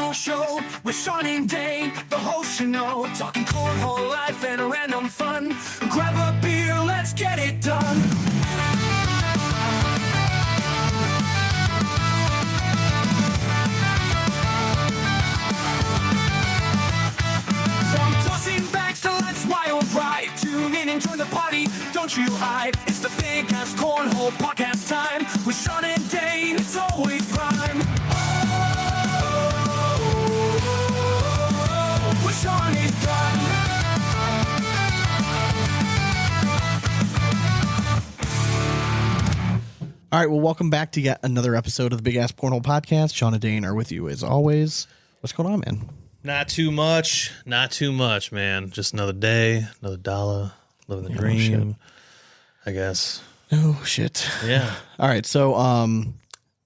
Cornhole Show with Sean and Dane, the host you know, talking cornhole life and random fun. Grab a beer, let's get it done. From tossing bags to let's wild ride, tune in and join the party, don't you hide. It's the Big Ass Cornhole Podcast time with Sean and Dane. It's always prime. Sean is done. All right, well, welcome back to yet another episode of the Big Ass Cornhole Podcast. Sean and Dane are with you as always. What's going on, man? Not too much, man. Just another day, another dollar, living the dream, I guess. Oh, shit. Yeah. All right, so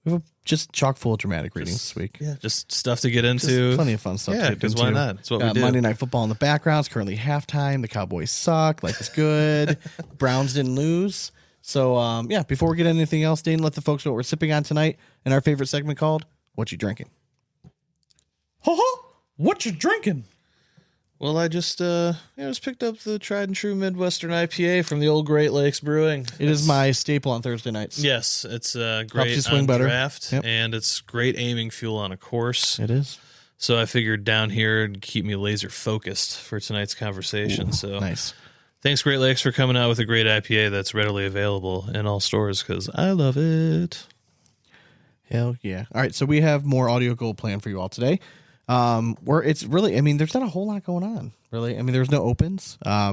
we have just chock full of dramatic readings this week. Yeah, just stuff to get into. Just plenty of fun stuff to get into. Because why not? It's what we do. Monday Night Football in the background. It's currently halftime. The Cowboys suck. Life is good. Browns didn't lose. So, yeah, before we get into anything else, Dane, let the folks know what we're sipping on tonight in our favorite segment called What You Drinking? Ho-ho! What you drinking? Well, I just picked up the tried and true Midwestern IPA from the old Great Lakes Brewing. It is my staple on Thursday nights. Yes, it's great swing on better. draft, Yep. and it's great aiming fuel on a course. It is. So I figured down here to keep me laser focused for tonight's conversation. So Nice. thanks, Great Lakes, for coming out with a great IPA that's readily available in all stores because I love it. Hell yeah. All right, so we have more audio gold planned for you all today. Where it's really, I mean, there's not a whole lot going on, really. I mean, there's no opens. I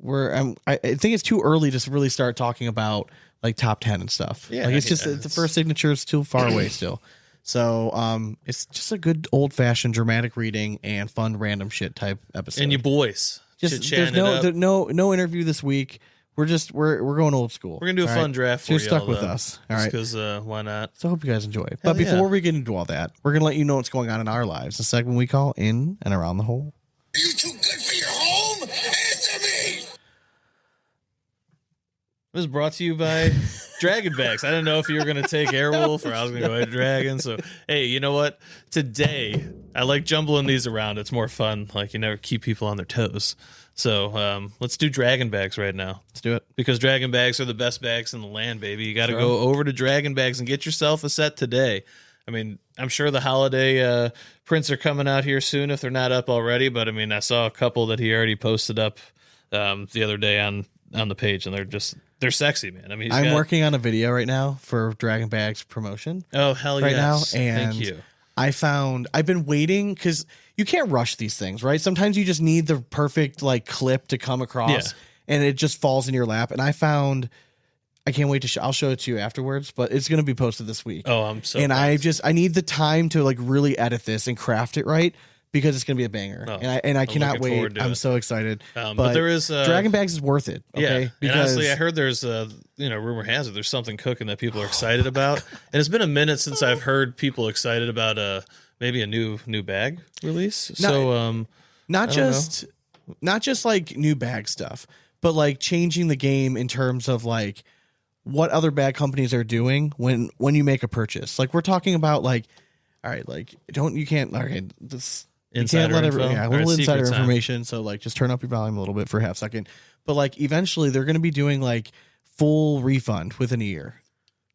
think it's too early to really start talking about like top 10 and stuff. Yeah, like it's just the first signature is too far away still. So, it's just a good old fashioned dramatic reading and fun random shit type episode. And you boys, just there's no interview this week. We're going old school. We're gonna do a fun draft for You're you. stuck with us. All right. Because why not? So I hope you guys enjoy. But before we get into all that, we're going to let you know what's going on in our lives. The segment we call In and Around the Hole. Are you too good for your home? Answer me! It was brought to you by Draggin Bags. I didn't know if you were going to take Airwolf or I was going to go ahead Dragon. So, hey, you know what? Today, I like jumbling these around. It's more fun. Like, you never keep people on their toes. So, let's do Draggin Bags right now. Let's do it. Because Draggin Bags are the best bags in the land, baby. You got to go over to Draggin Bags and get yourself a set today. I mean, I'm sure the holiday prints are coming out here soon if they're not up already. But, I mean, I saw a couple that he already posted up the other day on the page, and they're sexy, man. I mean, I'm working on a video right now for Draggin Bags promotion. Oh, hell right yes. now, and thank you. I've been waiting because you can't rush these things, right? Sometimes you just need the perfect like clip to come across, and it just falls in your lap. And I can't wait to I'll show it to you afterwards, but it's going to be posted this week. Oh, I'm so. And pumped. I need the time to like really edit this and craft it right because it's going to be a banger. Oh, and I cannot wait. I'm so excited. But there is Draggin Bags is worth it. Okay, yeah. because and honestly, I heard there's rumor has it there's something cooking that people are excited about, and it's been a minute since I've heard people excited about maybe a new bag release. Not just like new bag stuff, but like changing the game in terms of like what other bag companies are doing when you make a purchase. Like we're talking about like, all right, like this insider info? A little insider information. So like just turn up your volume a little bit for a half second. But like eventually they're going to be doing like full refund within a year,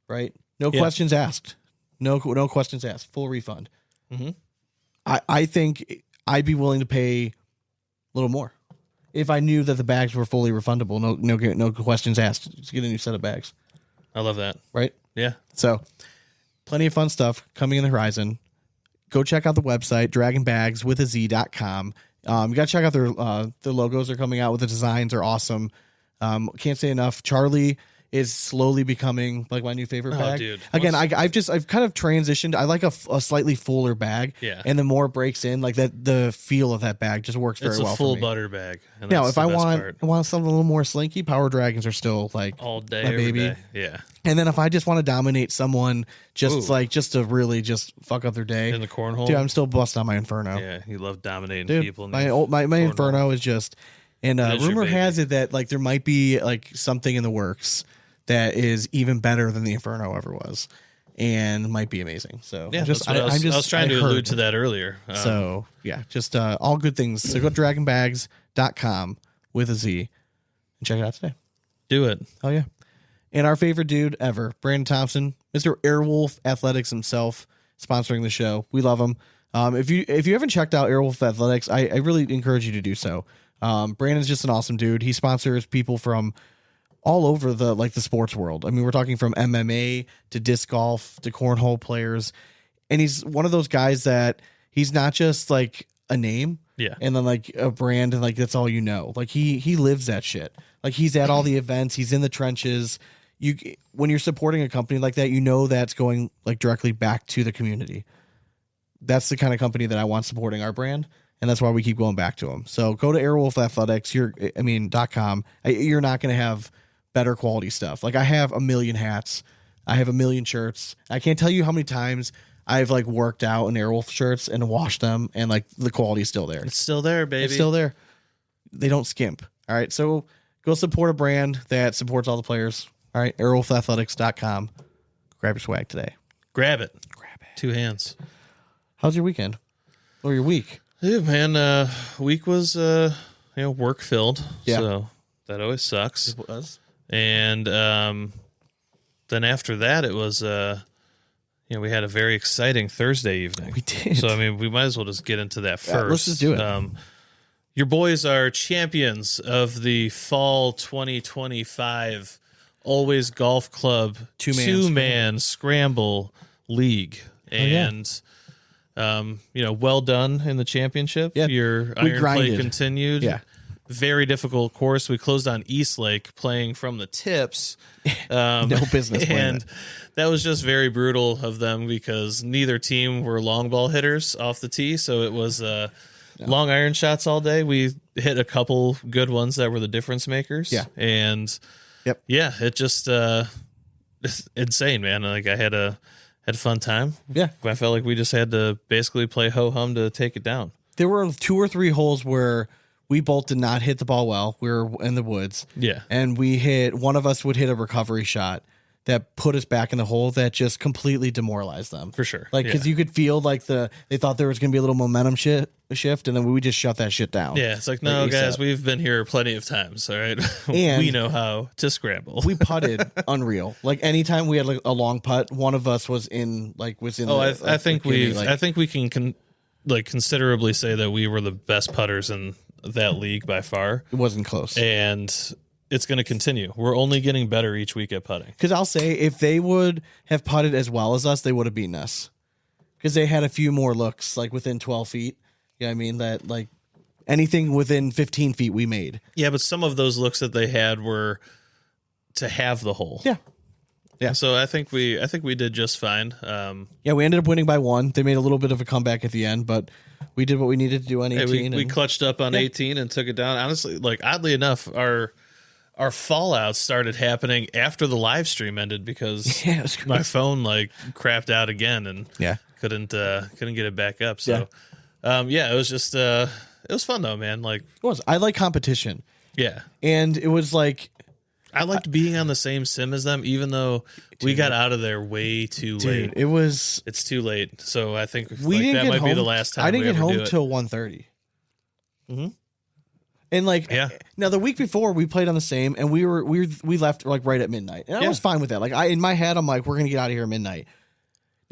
right? No questions asked. No questions asked. Full refund. Mm-hmm. I think I'd be willing to pay a little more if I knew that the bags were fully refundable. No questions asked. Just get a new set of bags. I love that. Right? Yeah. So plenty of fun stuff coming in the horizon. Go check out the website, dragonbagswithaz.com. You got to check out their logos. They're coming out with the designs are awesome. Can't say enough. Charlie is slowly becoming like my new favorite bag. Dude. Again, I've kind of transitioned. I like a slightly fuller bag. Yeah. And the more it breaks in, like that, the feel of that bag just works very well. It's a full for me. butter bag. And Now, that's if the I best want something a little more slinky, Power Dragons are still like all day, my every baby. day. Yeah. And then if I just want to dominate someone, just to really just fuck up their day In the cornhole. dude, I'm still busting on my Inferno. Yeah, you love dominating Dude, people. In my cornhole. Inferno is just, and It is your rumor baby. has it that like there might be like something in the works that is even better than the Inferno ever was. and might be amazing. So Yeah, that's what I was trying to allude to that earlier. So yeah, just all good things. So go to dragonbags.com with a Z and check it out today. Do it. Oh yeah. And our favorite dude ever, Brandon Thompson, Mr. Airwolf Athletics himself, sponsoring the show. We love him. If you haven't checked out Airwolf Athletics, I really encourage you to do so. Brandon's just an awesome dude. He sponsors people from all over the sports world. I mean, we're talking from MMA to disc golf to cornhole players. And he's one of those guys that he's not just like a name. Yeah. And then like a brand and like that's all you know. Like he lives that shit. Like he's at all the events, he's in the trenches. When you're supporting a company like that, you know that's going like directly back to the community. That's the kind of company that I want supporting our brand, and that's why we keep going back to them. So go to Airwolf Athletics, .com. You're not going to have better quality stuff. Like I have a million hats, I have a million shirts. I can't tell you how many times I've like worked out in Airwolf shirts and washed them, and like the quality is still there. It's still there, baby. It's still there. They don't skimp. All right, so go support a brand that supports all the players. All right, airwolfathletics.com. Grab your swag today. Grab it. Grab it. 2 hands. How's your weekend? Or your week? Yeah, man. Week was work filled. Yeah. So that always sucks. It was. And then after that, it was we had a very exciting Thursday evening. We did. So I mean, we might as well just get into that first. Yeah, let's just do it. Your boys are champions of the fall 2025 Always Golf Club two-man scramble league. And well done in the championship. Yeah, Your we iron grinded. play continued. Yeah. Very difficult course. We closed on East Lake playing from the tips. No business playing And it. that was just very brutal of them because neither team were long ball hitters off the tee. So it was long iron shots all day. We hit a couple good ones that were the difference makers. Yeah. And Yep. yeah, it just it's insane, man. Like I had a fun time. Yeah. I felt like we just had to basically play ho-hum to take it down. There were 2 or 3 holes where we both did not hit the ball well. We were in the woods. Yeah. And one of us would hit a recovery shot that put us back in the hole that just completely demoralized them. For sure. Like, because you could feel like they thought there was going to be a little momentum shift, and then we just shut that shit down. Yeah, it's like, no, Like guys, ASAP. we've been here plenty of times, all right? And we know how to scramble. We putted unreal. Like, anytime we had like a long putt, one of us was in. I think we can considerably say that we were the best putters in that league by far. It wasn't close. And it's going to continue. We're only getting better each week at putting. Because I'll say, if they would have putted as well as us, they would have beaten us. Because they had a few more looks, like within 12 feet. Yeah, I mean that, like anything within 15 feet we made. Yeah, but some of those looks that they had were to have the hole. Yeah. Yeah. So I think we did just fine. Yeah, we ended up winning by 1. They made a little bit of a comeback at the end, but we did what we needed to do on 18. We clutched up on 18 and took it down. Honestly, like oddly enough, our fallout started happening after the live stream ended because Yeah, it was crazy. my phone like crapped out again and Yeah. couldn't get it back up. So it was just it was fun though, man. Like It was. I like competition. yeah. And it was like, I liked being on the same sim as them, even though we got out of there way too late. it was. It's too late. So I think We didn't that get might home. be the last time I didn't we get ever do home it. till 1:30. Mm-hmm. And like, Yeah. now the week before we played on the same, and we left like right at midnight, and I was fine with that. Like in my head, I'm like, we're gonna get out of here at midnight.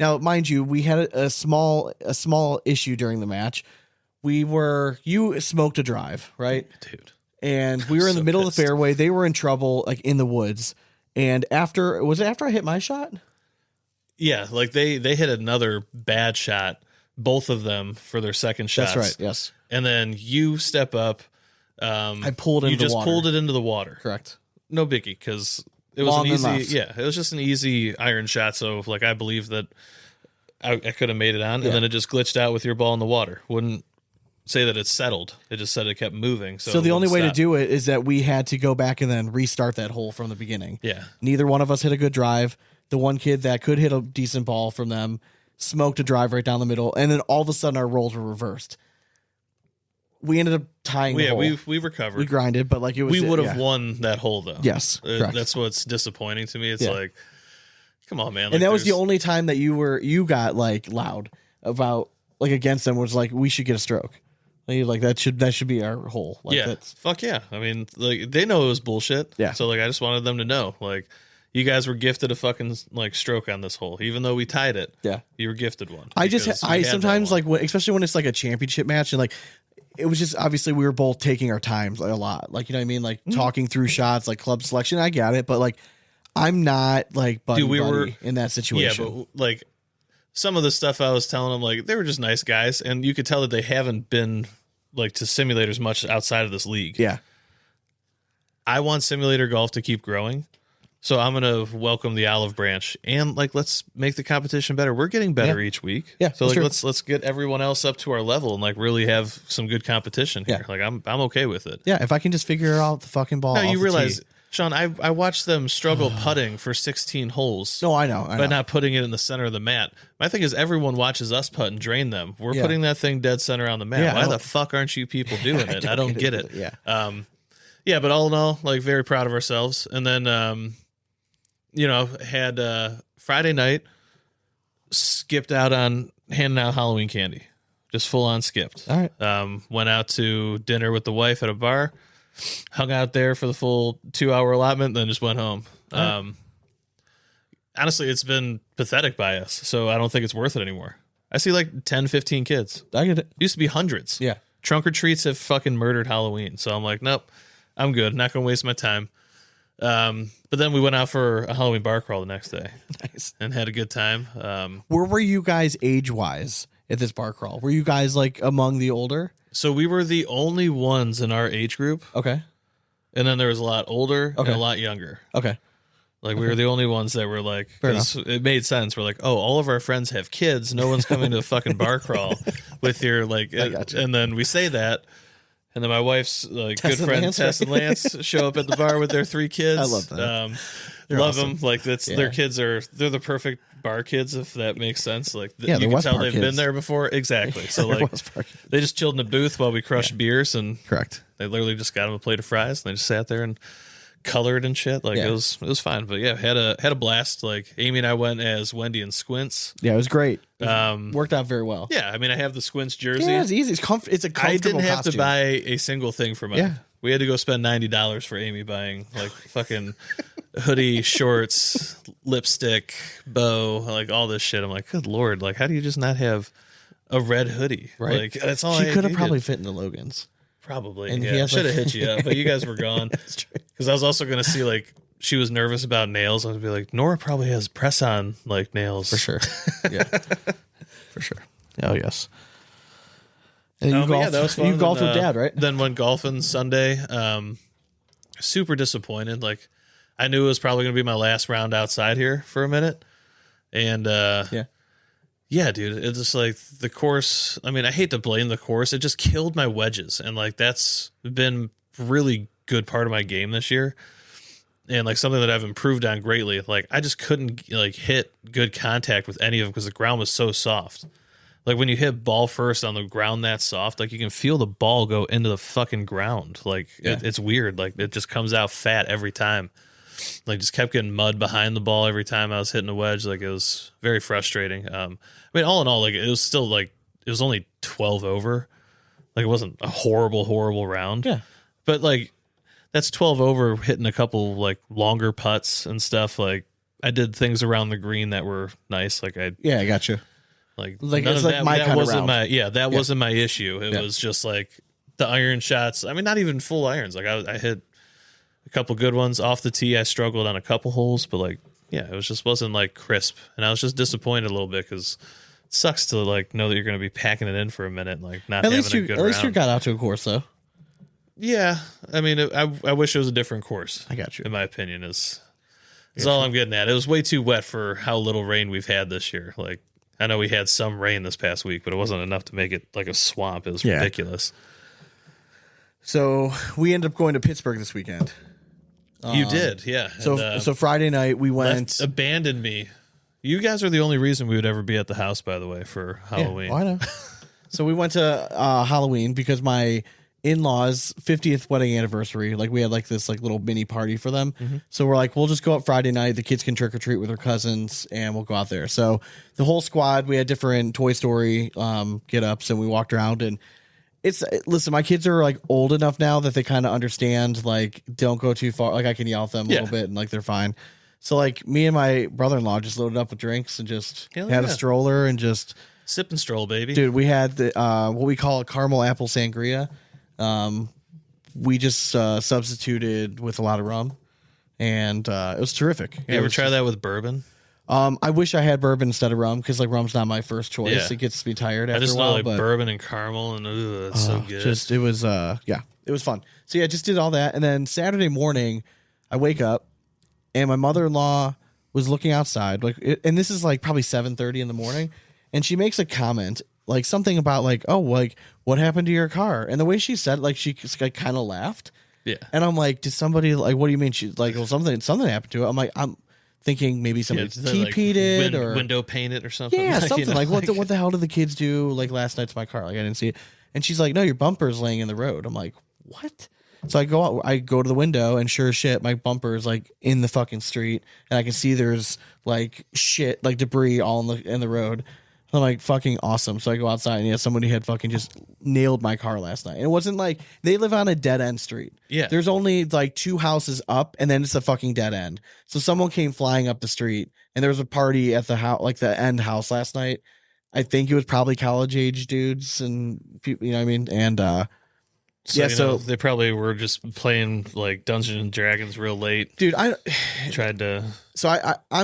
Now, mind you, we had a small issue during the match. You smoked a drive, right? Dude. And we were in the So middle pissed. of the fairway. They were in trouble, like in the woods. And after I hit my shot? Yeah, like they hit another bad shot, both of them for their second shots. That's right. Yes. And then you step up. I pulled it into the You just water. pulled it into the water. Correct. No biggie, because it was Long an and easy. left. Yeah, it was just an easy iron shot. So like I believe that I could have made it on, and then it just glitched out with your ball in the water. Wouldn't say that it's settled. It just said it kept moving. So So the it only way wouldn't to stop. do it is that we had to go back and then restart that hole from the beginning. Yeah. Neither one of us hit a good drive. The one kid that could hit a decent ball from them smoked a drive right down the middle, and then all of a sudden our roles were reversed. We ended up tying the hole. we recovered. We grinded, but like it was. We would have won that hole though. Yes, correct. That's what's disappointing to me. It's Yeah. like Come on, man. And that was the only time that you got like loud about like against them, was like, we should get a stroke. Like that should be our whole. Like, yeah. Fuck yeah. I mean, like they know it was bullshit. Yeah. So like I just wanted them to know, like, you guys were gifted a fucking like stroke on this hole, even though we tied it. Yeah. You were gifted one. I sometimes like especially when it's like a championship match, and like it was just obviously we were both taking our times like, a lot. Like, you know what I mean? Like talking through shots, like club selection. I got it, but like I'm not like buddy were in that situation. Yeah, but like some of the stuff I was telling them, like they were just nice guys, and you could tell that they haven't been like to simulators much outside of this league. Yeah. I want simulator golf to keep growing. So I'm going to welcome the olive branch, and like, let's make the competition better. We're getting better each week. Yeah. So like, let's get everyone else up to our level and like really have some good competition here. Yeah. Like I'm okay with it. Yeah. If I can just figure out the fucking ball. No, off you the realize, tee. Sean, I watched them struggle putting for 16 holes. No, I know. But not putting it in the center of the mat. My thing is everyone watches us putt and drain them. We're putting that thing dead center on the mat. Yeah, Why the fuck aren't you people doing it? I don't get it. Yeah. Yeah, but all in all, like very proud of ourselves. And then, had Friday night, skipped out on handing out Halloween candy. Just full on skipped. All right. Went out to dinner with the wife at a bar. Hung out there for the full 2-hour allotment, then just went home. Honestly, it's been pathetic by us, so I don't think it's worth it anymore. I see like 10, 15 kids. I get it. Used to be hundreds. Yeah. Trunk or treats have fucking murdered Halloween, so I'm like, nope, I'm good. Not going to waste my time. But then we went out for a Halloween bar crawl the next day. Nice. And had a good time. Where were you guys age-wise at this bar crawl? Were you guys like among the older? So we were the only ones in our age group. Okay. And then there was a lot older and a lot younger. Okay. Like we were the only ones that were like, it made sense. We're like, oh, all of our friends have kids. No one's coming to a fucking bar crawl with your like, and then we say that. And then my wife's like good friend Tess and Lance show up at the bar with their 3 kids. I love that. Love awesome. them. Like their kids they're the perfect bar kids, if that makes sense. Like you can tell they've been there before. Exactly. So like they just chilled in the booth while we crushed beers, and correct. they literally just got them a plate of fries and they just sat there and colored and shit. Like it was fine. But yeah, had a blast. Like Amy and I went as Wendy and Squints. Yeah, it was great. Worked out very well. Yeah, I mean I have the Squints jersey. Yeah, it's easy. It's a comfortable I didn't have costume. to buy a single thing for mine. Yeah. We had to go spend $90 for Amy buying like fucking hoodie, shorts, lipstick, bow, like all this shit. I'm like, good Lord, like how do you just not have a red hoodie? Right. Like that's all She could have probably fit in the Logan's. Probably. And yeah. he I has, should have like- hit you up, but you guys were gone. That's true. Because I was also going to see like she was nervous about nails. I would be like, Nora probably has press on like nails. For sure. Yeah. For sure. Oh yes. And you But golfed, yeah, that was fun. you golfed And, with Dad, right? Then went golfing Sunday. Super disappointed. Like I knew it was probably going to be my last round outside here for a minute. And yeah, dude, it's just like the course. I mean, I hate to blame the course. It just killed my wedges. And like that's been really good part of my game this year. And like something that I've improved on greatly. Like I just couldn't like hit good contact with any of them because the ground was so soft. Like when you hit ball first on the ground that soft, like you can feel the ball go into the fucking ground. Like it's weird. Like it just comes out fat every time. Like just kept getting mud behind the ball every time I was hitting a wedge. Like it was very frustrating. I mean, all in all, like it was still like it was only 12 over. Like it wasn't a horrible round. Yeah. But like that's 12 over hitting a couple like longer putts and stuff. Like I did things around the green that were nice. Like I got you. like Like none it's of like my that kind of wasn't round. that wasn't my issue. It Yeah. was just like the iron shots. I mean, not even full irons. Like I hit a couple good ones off the tee. I struggled on a couple holes, but like, yeah, it was just wasn't like crisp. And I was just disappointed a little bit because it sucks to like know that you're going to be packing it in for a minute, and like not At having least a you good at least you round. got out to a course though. Yeah. I mean, I wish it was a different course. I got you. In my opinion is all I'm getting at. It was way too wet for how little rain we've had this year. Like, I know we had some rain this past week, but it wasn't enough to make it like a swamp. It was ridiculous. So we ended up going to Pittsburgh this weekend. You did, yeah. So And, so Friday night we went. abandoned me. You guys are the only reason we would ever be at the house, by the way, for Halloween. Yeah, I know. So we went to Halloween because my in-laws 50th wedding anniversary. Like we had like this like little mini party for them. So we're like, we'll just go up Friday night. The kids can trick or treat with their cousins and we'll go out there. So the whole squad, we had different Toy Story get ups and we walked around and listen, my kids are like old enough now that they kind of understand, like, don't go too far. Like I can yell at them a little bit and like they're fine. So like me and my brother-in-law just loaded up with drinks and just had a stroller and just sip and stroll, baby. Dude, we had the what we call a caramel apple sangria. We just substituted with a lot of rum, and it was terrific. You ever try that with bourbon? I wish I had bourbon instead of rum because like rum's not my first choice. Yeah. It gets me tired after I just a while. know like but bourbon and caramel, and it's so good. it was it was fun. So yeah, just did all that, and then Saturday morning, I wake up, and my mother-in-law was looking outside, and this is like probably 7:30 in the morning, and she makes a comment. Like something about like, oh, like what happened to your car? And the way she said, like she kind of laughed. Yeah. And I'm like, did somebody like? What do you mean? She's like, well, something happened to it. I'm like, I'm thinking maybe somebody TP'd it or window painted or something. Yeah, something you know, like what the hell did the kids do like last night to my car? Like I didn't see it. And she's like, no, your bumper's laying in the road. I'm like, what? So I go out, I go to the window, and sure as shit, my bumper is like in the fucking street, and I can see there's like shit, like debris all in the road. I'm like, fucking awesome. So I go outside and yeah, somebody had fucking just nailed my car last night. And it wasn't like they live on a dead end street. Yeah. There's only like 2 houses up and then it's a fucking dead end. So someone came flying up the street and there was a party at the house, like the end house last night. I think it was probably college age dudes and people, you know what I mean? And, so they probably were just playing like Dungeons and Dragons real late. Dude, I'm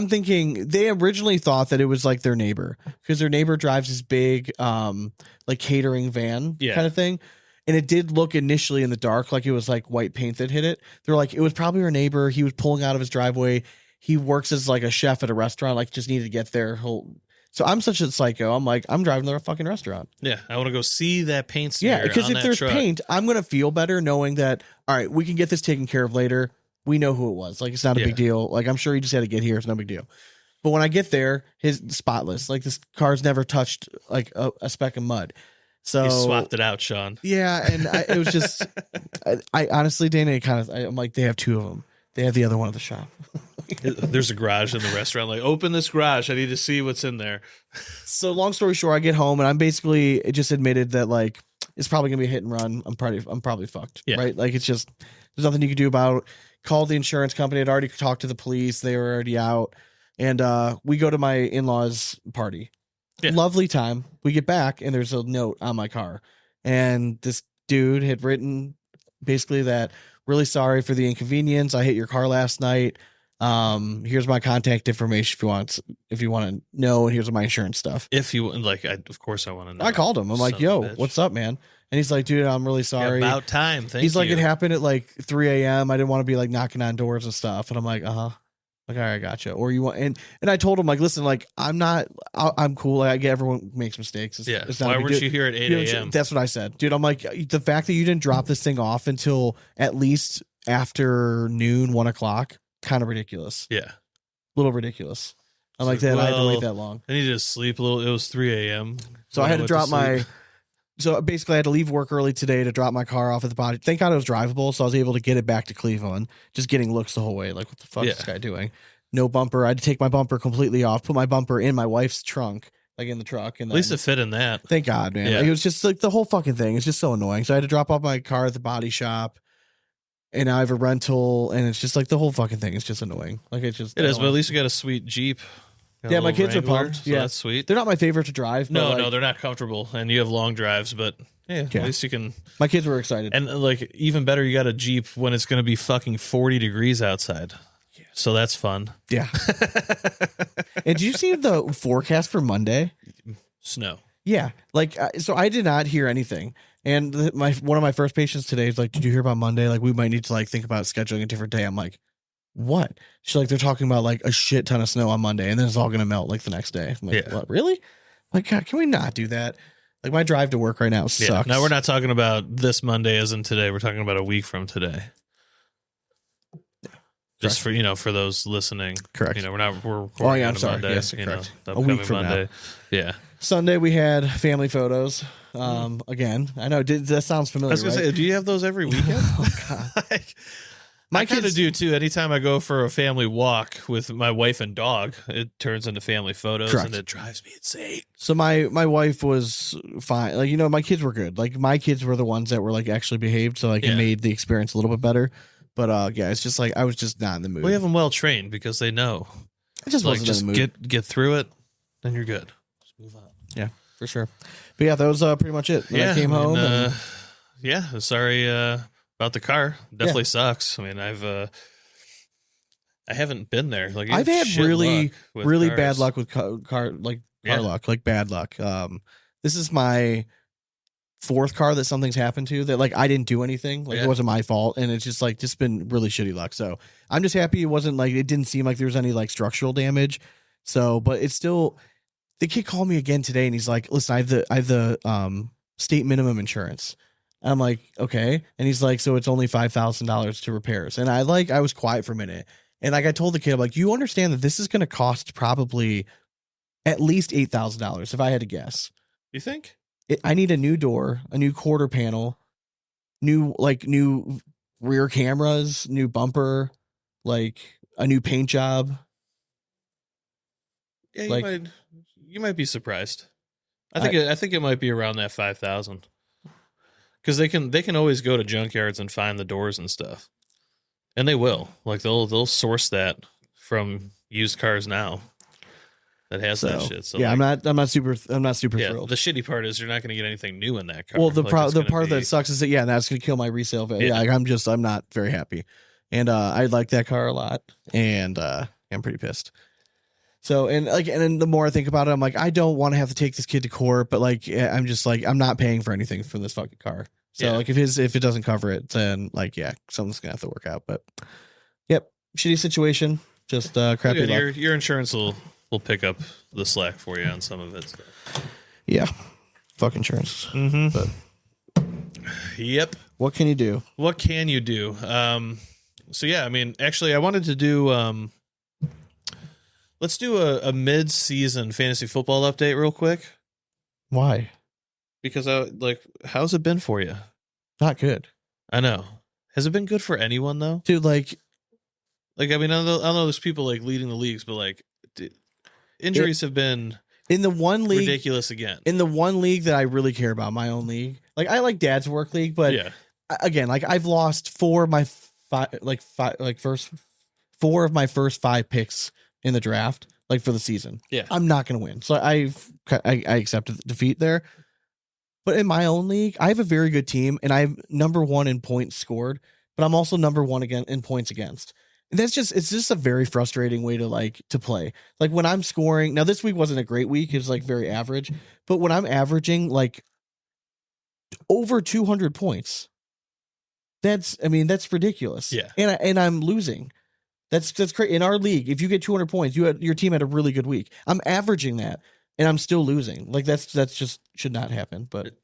thinking they originally thought that it was like their neighbor because their neighbor drives this big like catering van kind of thing. And it did look initially in the dark like it was like white paint that hit it. They're like, it was probably our neighbor. He was pulling out of his driveway. He works as like a chef at a restaurant, like just needed to get there. So I'm such a psycho. I'm like, I'm driving to a fucking restaurant. Yeah, I want to go see that paint smear. Yeah, because if there's truck. paint, I'm going to feel better knowing that, all right, we can get this taken care of later. We know who it was. Like, it's not a big deal. Like, I'm sure he just had to get here. It's no big deal. But when I get there, his spotless. Like, this car's never touched, like, a speck of mud. So he swapped it out, Sean. Yeah, and it was just, I honestly, Dana, I'm like, they have 2 of them. They have the other one at the shop. There's a garage in the restaurant. Like, open this garage. I need to see what's in there. So long story short, I get home and I'm basically just admitted that like it's probably gonna be a hit and run. I'm probably fucked. Yeah. Right. Like it's just there's nothing you can do about it. Called the insurance company. I'd already talked to the police. They were already out. And we go to my in-laws party. Yeah. Lovely time. We get back and there's a note on my car. And this dude had written basically that really sorry for the inconvenience. I hit your car last night. Here's my contact information if you want to know, and here's my insurance stuff. If you like, of course I want to know. I called him. I'm like, yo, what's up, man? And he's like, dude, I'm really sorry. About time. Thank you. He's like, it happened at like 3 a.m. I didn't want to be like knocking on doors and stuff. And I'm like, like, all right, I gotcha. Or you want, and I told him like, listen, like, I'm cool. Like, I get everyone makes mistakes. It's not why weren't you here at 8 a.m.? That's what I said, dude. I'm like, the fact that you didn't drop this thing off until at least after noon, 1 o'clock. Kind of ridiculous. Yeah. A little ridiculous. I'm like that. I had to wait that long. I needed to sleep a little. It was 3 a.m. So I had to drop so basically I had to leave work early today to drop my car off at the body. Thank God it was drivable. So I was able to get it back to Cleveland, just getting looks the whole way. Like, what the fuck is this guy doing? No bumper. I had to take my bumper completely off, put my bumper in my wife's trunk, like in the truck. And at least it fit in that. Thank God, man. Like, it was just like the whole fucking thing. It's just so annoying. So I had to drop off my car at the body shop. And I have a rental, and it's just like the whole fucking thing is just annoying. Like it is, but at least you got a sweet Jeep. Yeah, my kids Wrangler, are pumped. So that's sweet. They're not my favorite to drive. No, they're not comfortable, and you have long drives. But at least you can. My kids were excited, and like even better, you got a Jeep when it's going to be fucking 40 degrees outside. Yeah. So that's fun. Yeah. And did you see the forecast for Monday? Snow. Yeah, like so I did not hear anything. And one of my first patients today is like, did you hear about Monday? Like, we might need to like think about scheduling a different day. I'm like, what? She's like, they're talking about like a shit ton of snow on Monday, and then it's all gonna melt like the next day. I'm like, what? Really? Like, God, can we not do that? Like, my drive to work right now sucks. No, we're not talking about this Monday as in today. We're talking about a week from today. Just for those listening. Correct. We're recording on I'm sorry. Monday. Yes, correct. A week from Monday. Now. Yeah. Sunday we had family photos. Again, I know that sounds I familiar. was gonna right? say, do you have those every weekend? Like, My I kind of kids- do too. Anytime I go for a family walk with my wife and dog, it turns into family photos, Correct. and it drives me insane. So my wife was fine. Like, my kids were good. Like, my kids were the ones that were like actually behaved, so like it Yeah. made the experience a little bit better. But yeah, it's just like I was just not in the mood. We have them well trained because they know. I just Like, wasn't just in the mood. get through it, then you're good. Just move on. Yeah, for sure. But yeah, that was pretty much it. Then I came home. And, yeah, sorry about the car. Definitely sucks. I mean, I haven't been there. Like, I've had shit really, luck with really cars. bad luck with car Yeah. luck, like bad luck. This is my fourth car that something's happened to that like I didn't do anything. Like Yeah. it wasn't my fault, and it's just been really shitty luck. So I'm just happy it wasn't like it didn't seem like there was any like structural damage. So, but it's still. The kid called me again today, and he's like, "Listen, I have the state minimum insurance." I'm like, "Okay," and he's like, "So it's only $5,000 to repairs." And I was quiet for a minute, and like I told the kid, I'm like, "You understand that this is going to cost probably at least $8,000 if I had to guess. You think? I need a new door, a new quarter panel, new rear cameras, new bumper, like a new paint job." Yeah, Like- you might be surprised. I think it might be around that 5,000. Because they can always go to junkyards and find the doors and stuff, and they will. Like they'll source that from used cars now. That has that shit. So yeah, like, I'm not super yeah, thrilled. the shitty part is you're not going to get anything new in that car. Well, the Like, it's gonna part be- that sucks is that that's going to kill my resale value. Yeah. Yeah, I'm not very happy, and I like that car a lot, and I'm pretty pissed. So and then the more I think about it, I'm like, I don't want to have to take this kid to court, but like I'm just like I'm not paying for anything for this fucking car. So Yeah. like if it doesn't cover it, then like something's gonna have to work out. But yep, shitty situation, just crappy Good, luck. your insurance will pick up the slack for you on some of it. Yeah, fuck insurance. Mm-hmm. But Yep. what can you do? What can you do? So yeah, I mean, actually, I wanted to do. Let's do a mid-season fantasy football update real quick Why? because how's it been for you? Not good, I know. Has it been good for anyone though? dude. Like Like, I mean, I know there's people like leading the leagues, but like injuries have been in the one league. ridiculous again. In the one league that I really care about, my own league, like I like Dad's work league, but Yeah. again, like I've lost four of my first five picks in the draft, like for the season. Yeah. I'm not going to win, so I accepted the defeat there. But in my own league, I have a very good team, and I'm number one in points scored, but I'm also number one again in points against. And it's just a very frustrating way to play. Like when I'm scoring, now this week wasn't a great week; it was like very average. But when I'm averaging like over 200 points, that's ridiculous. Yeah. and I'm losing. That's crazy. In our league, if you get 200 points, your team had a really good week. I'm averaging that, and I'm still losing. Like that's just should not happen. But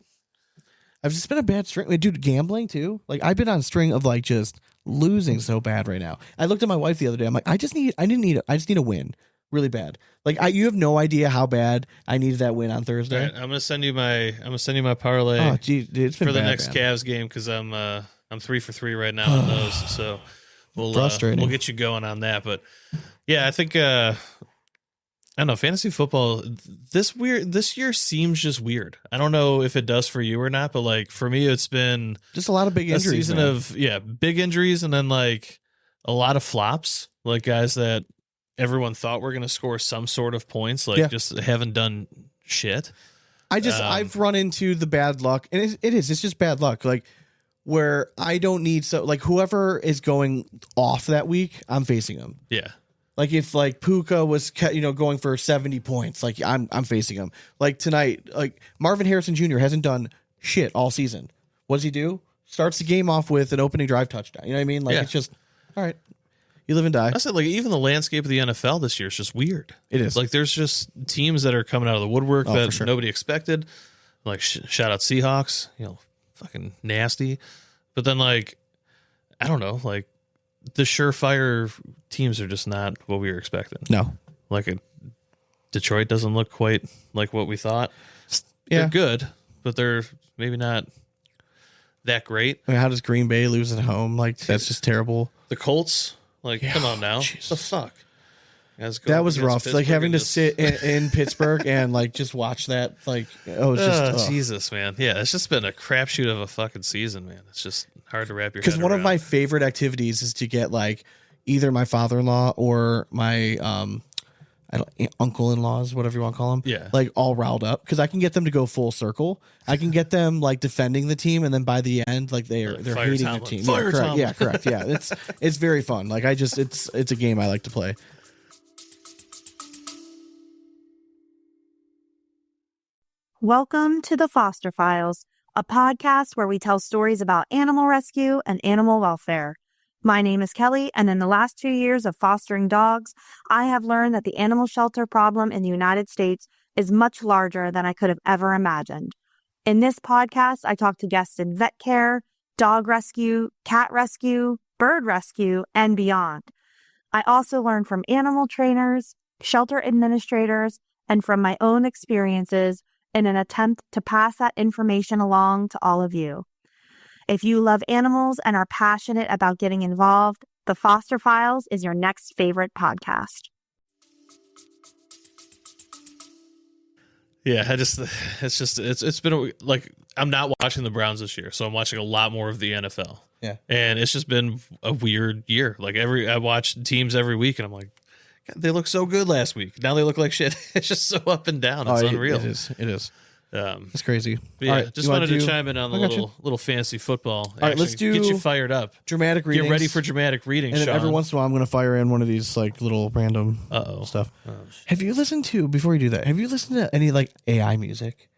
I've just been a bad string. Dude, gambling too. Like I've been on a string of like just losing so bad right now. I looked at my wife the other day. I'm like, I just need a win really bad. Like you have no idea how bad I needed that win on All Thursday. right, I'm gonna send you my parlay Oh, geez, dude, it's been for the bad, next man. Cavs game because I'm 3 for 3 right now on those. So Frustrating. we'll get you going on that. But yeah, I think I don't know, fantasy football this year seems just weird. I don't know if it does for you or not, but like for me, it's been Just a lot of big a injuries. season man. of big injuries and then like a lot of flops, like guys that everyone thought were going to score some sort of points, like Yeah. just haven't done shit. I've run into the bad luck, and it's just bad luck. Like where I don't need like whoever is going off that week, I'm facing them. Yeah. Like if like Puka was going for 70 points, like I'm facing him. Like tonight, like Marvin Harrison Jr. hasn't done shit all season. What does he do? Starts the game off with an opening drive touchdown. You know what I mean? Like Yeah. it's just all right. You live and die. I said, like, even the landscape of the NFL this year is just weird. It is. Like, there's just teams that are coming out of the woodwork Oh, that for sure. nobody expected. Like, shout out Seahawks, fucking nasty. But then, like, I don't know, like, the surefire teams are just not what we were expecting. No. Like, Detroit doesn't look quite like what we thought. Yeah. They're good, but they're maybe not that great. I mean, how does Green Bay lose at home? Like, that's just terrible. The Colts, like, come on now. Jesus. What the fuck? That was rough. Like having to sit in Pittsburgh and like just watch that. Like, Jesus, man. Yeah, it's just been a crapshoot of a fucking season, man. It's just hard to wrap your head around. Because one of my favorite activities is to get like either my father-in-law or my uncle-in-laws, whatever you want to call them. Yeah. Like all riled up because I can get them to go full circle. I can get them like defending the team, and then by the end, like they're hating the team. Fire Tomlin. Yeah, correct. Yeah, it's very fun. Like it's a game I like to play. Welcome to the Foster Files, a podcast where we tell stories about animal rescue and animal welfare. My name is Kelly, and in the last 2 years of fostering dogs, I have learned that the animal shelter problem in the United States is much larger than I could have ever imagined. In this podcast, I talk to guests in vet care, dog rescue, cat rescue, bird rescue, and beyond. I also learn from animal trainers, shelter administrators, and from my own experiences in an attempt to pass that information along to all of you. If you love animals and are passionate about getting involved, The Foster Files is your next favorite podcast. Yeah, it's been like I'm not watching the Browns this year, so I'm watching a lot more of the NFL. Yeah. And it's just been a weird year. Like I watch teams every week and I'm like, God, they look so good last week. Now they look like shit. It's just so up and down. It's unreal. It is. It's crazy. Yeah, All right, just wanted to chime in on the little fantasy football. All right, let's get you fired up. Dramatic readings. Get ready for dramatic readings, and then Sean. every once in a while, I'm going to fire in one of these like little random stuff. Have you listened to, before you do that, have you listened to any like AI music?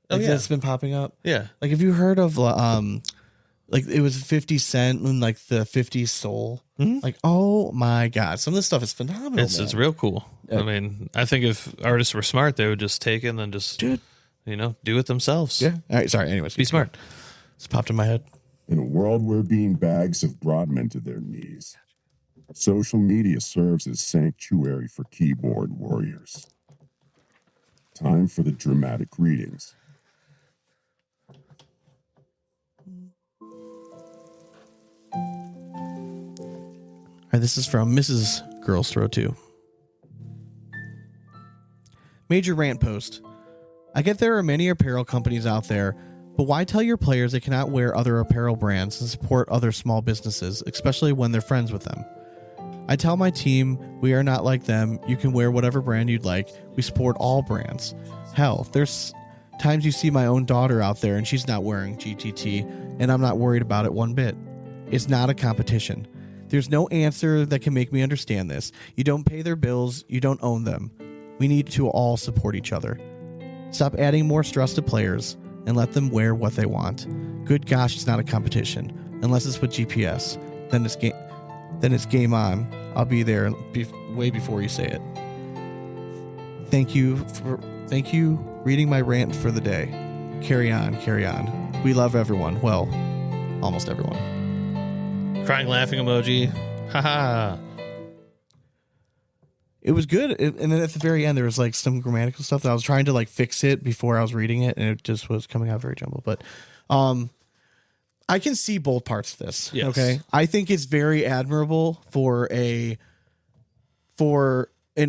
Like that's been popping up? Yeah. Like, have you heard of like it was 50 Cent and like the 50 Soul? Mm-hmm. Like, oh my God, some of this stuff is phenomenal. It's real cool. I mean, I think if artists were smart, they would just take it and then just do it themselves. Yeah. All right. Sorry. Anyways, Be smart. It's popped in my head. In a world where bean bags have brought men to their knees, social media serves as sanctuary for keyboard warriors. Time for the dramatic readings. All right, this is from Mrs. Girls Throw 2. Major rant post. I get there are many apparel companies out there, but why tell your players they cannot wear other apparel brands and support other small businesses, especially when they're friends with them? I tell my team we are not like them. You can wear whatever brand you'd like. We support all brands. Hell, there's times you see my own daughter out there and she's not wearing GTT, and I'm not worried about it one bit. It's not a competition. There's no answer that can make me understand this. You don't pay their bills. You don't own them. We need to all support each other. Stop adding more stress to players and let them wear what they want. Good gosh, it's not a competition. Unless it's with GPS. Then it's game on. I'll be there way before you say it. Thank you reading my rant for the day. Carry on. We love everyone. Well, almost everyone. Crying, laughing emoji. Haha. It was good. And then at the very end, there was like some grammatical stuff that I was trying to like fix it before I was reading it, and it just was coming out very jumbled. But I can see both parts of this. Yes. Okay. I think it's very admirable for an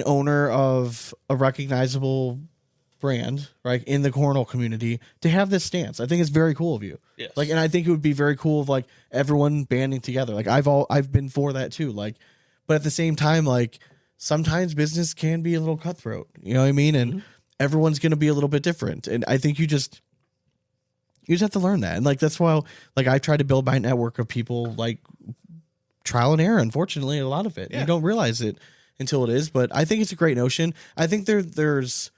owner of a recognizable brand, right, in the cornhole community to have this stance. I think it's very cool of you. Yes. Like, and I think it would be very cool of like everyone banding together. Like I've been for that too. Like, but at the same time, like sometimes business can be a little cutthroat. You know what I mean? And everyone's going to be a little bit different. And I think you just have to learn that. And like that's why like I try to build my network of people, like trial and error. Unfortunately, a lot of it you don't realize it until it is. But I think it's a great notion. I think there's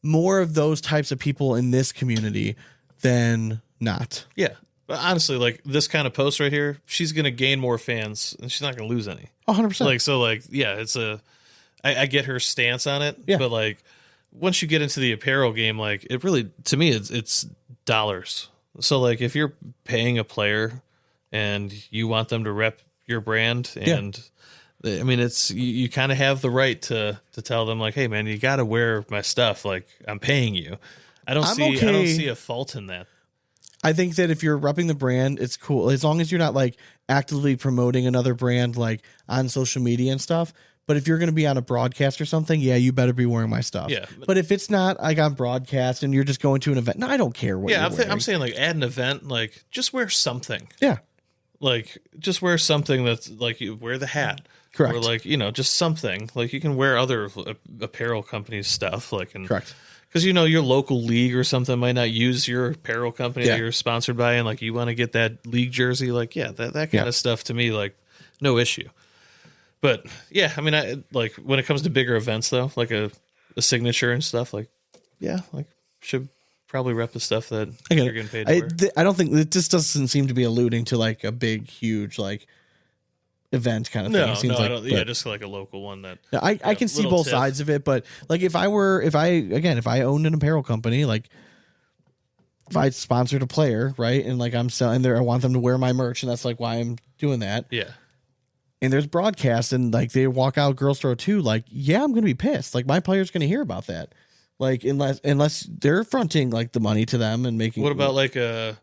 more of those types of people in this community than not. Yeah. But honestly, like this kind of post right here, she's going to gain more fans and she's not going to lose any. 100%. Like, so like, yeah, it's I get her stance on it, but like once you get into the apparel game, like it really, to me, it's dollars. So like if you're paying a player and you want them to rep your brand and I mean, it's you kind of have the right to tell them like, hey man, you got to wear my stuff. Like I'm paying you. I don't I'm see okay. a fault in that. I think that if you're repping the brand, it's cool as long as you're not like actively promoting another brand like on social media and stuff. But if you're going to be on a broadcast or something, yeah, you better be wearing my stuff. Yeah. But if it's not like on broadcast and you're just going to an event, no, I don't care what. Yeah, you're I'm saying like at an event, like just wear something. Yeah, Like just wear something that's like you wear the hat. Correct. Or like, you know, just something like you can wear other apparel companies stuff like and correct. because, you know, your local league or something might not use your apparel company that you're sponsored by, and like you want to get that league jersey, like, yeah, that kind of stuff to me, like, no issue. But yeah, I mean, I like when it comes to bigger events though, like a signature and stuff, like, yeah, like should probably rep the stuff that you're getting paid to wear. I don't think it just doesn't seem to be alluding to like a big, huge like event kind of thing. No, It seems no, like, I don't, yeah, just like a local one that. No, I can see little both tip. sides of it, but like if I owned an apparel company, like if I sponsored a player, right, and like I'm selling there, I want them to wear my merch, and that's like why I'm doing that. Yeah. And there's broadcasts, and like they walk out Girls Throw 2, like yeah, I'm gonna be pissed. Like my player's gonna hear about that, like unless they're fronting like the money to them and making. What about like a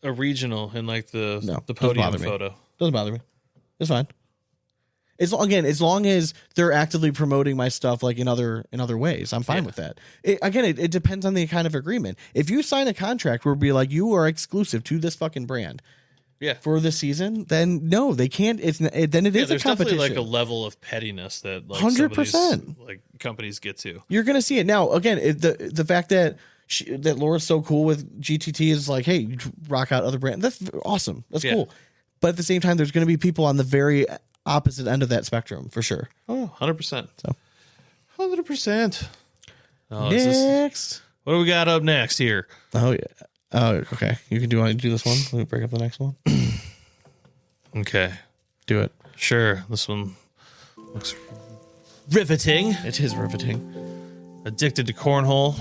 regional and like the doesn't podium bother me. photo? Doesn't bother me. It's fine. As long as they're actively promoting my stuff like in other ways, I'm fine with that. It depends on the kind of agreement. If you sign a contract where be like you are exclusive to this fucking brand, Yeah. for the season, then no, they can't. Then it is a There's competition. definitely like a level of pettiness that like 100%. like companies get to. You're gonna see it now. Again, the fact that that Laura's so cool with GTT is like, hey, you rock out other brands. That's awesome. That's cool. But at the same time, there's going to be people on the very opposite end of that spectrum for sure. Oh, 100%. So 100%. Oh, next, what do we got up next here? oh yeah, oh okay. You can want to do this one. Let me break up the next one. Okay, Do it. sure. This one looks riveting. It is riveting. Addicted to cornhole.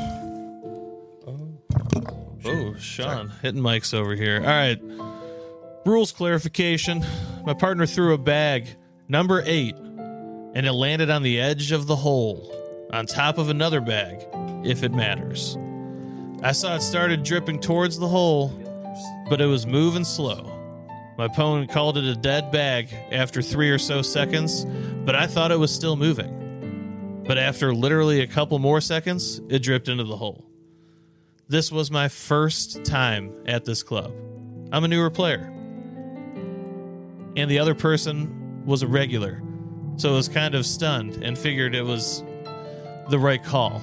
Oh, Sean, hitting mics over here. All right. Rules clarification. My partner threw a bag, number 8, and it landed on the edge of the hole, on top of another bag, if it matters. I saw it started dripping towards the hole, but it was moving slow. My opponent called it a dead bag after 3 or so seconds, but I thought it was still moving. But after literally a couple more seconds, it dripped into the hole. This was my first time at this club. I'm a newer player. And the other person was a regular, so I was kind of stunned and figured it was the right call.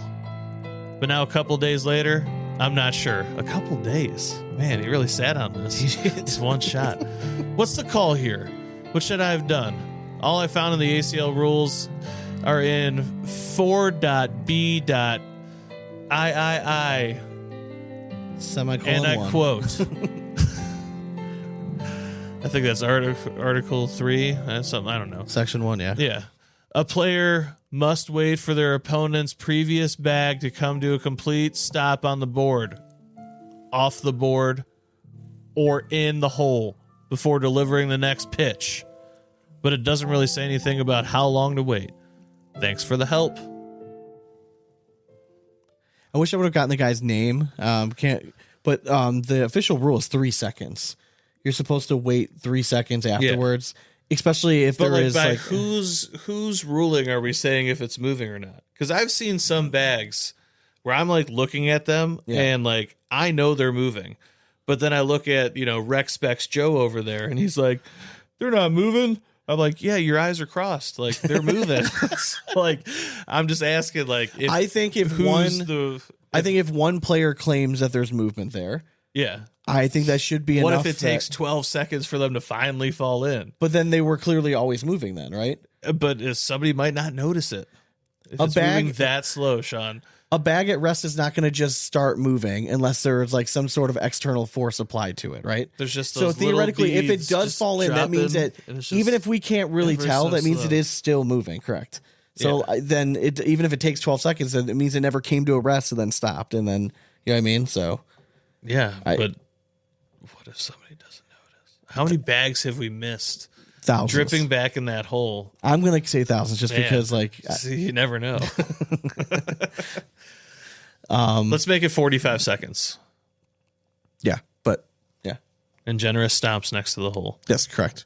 But now a couple days later, I'm not sure. A couple days? Man, he really sat on this. It's one shot. What's the call here? What should I have done? All I found in the ACL rules are in 4.B.III, Semicolon and I 1. quote. I think that's Article 3. That's something, I don't know. Section 1, yeah. Yeah. A player must wait for their opponent's previous bag to come to a complete stop on the board, off the board, or in the hole before delivering the next pitch. But it doesn't really say anything about how long to wait. Thanks for the help. I wish I would have gotten the guy's name. But the official rule is 3 seconds. You're supposed to wait 3 seconds afterwards, especially if But there like is by like whose ruling are we saying if it's moving or not? Because I've seen some bags where I'm like looking at them and like I know they're moving, but then I look at Rec Specs Joe over there and he's like, they're not moving. I'm like, yeah, your eyes are crossed. Like they're moving. Like I'm just asking. Like if, I think if one player claims that there's movement there, I think that should be what enough. if it takes 12 seconds for them to finally fall in? But then they were clearly always moving then, right? But somebody might not notice it. If A it's bag- moving that slow, Sean. A bag at rest is not going to just start moving unless there's like some sort of external force applied to it, right? There's just So those little theoretically, if it beads does just fall in, that means that dropping, and it's even just if we can't really ever tell, so that means slow. it is still moving, correct? So then even if it takes 12 seconds, then it means it never came to a rest and then stopped, and then, you know what I mean? So Yeah, but what if somebody doesn't notice? How many bags have we missed thousands. dripping back in that hole? I'm going to say thousands just Man. because like, See, you never know. Let's make it 45 seconds. Yeah, but yeah, And generous stomps next to the hole. that's correct.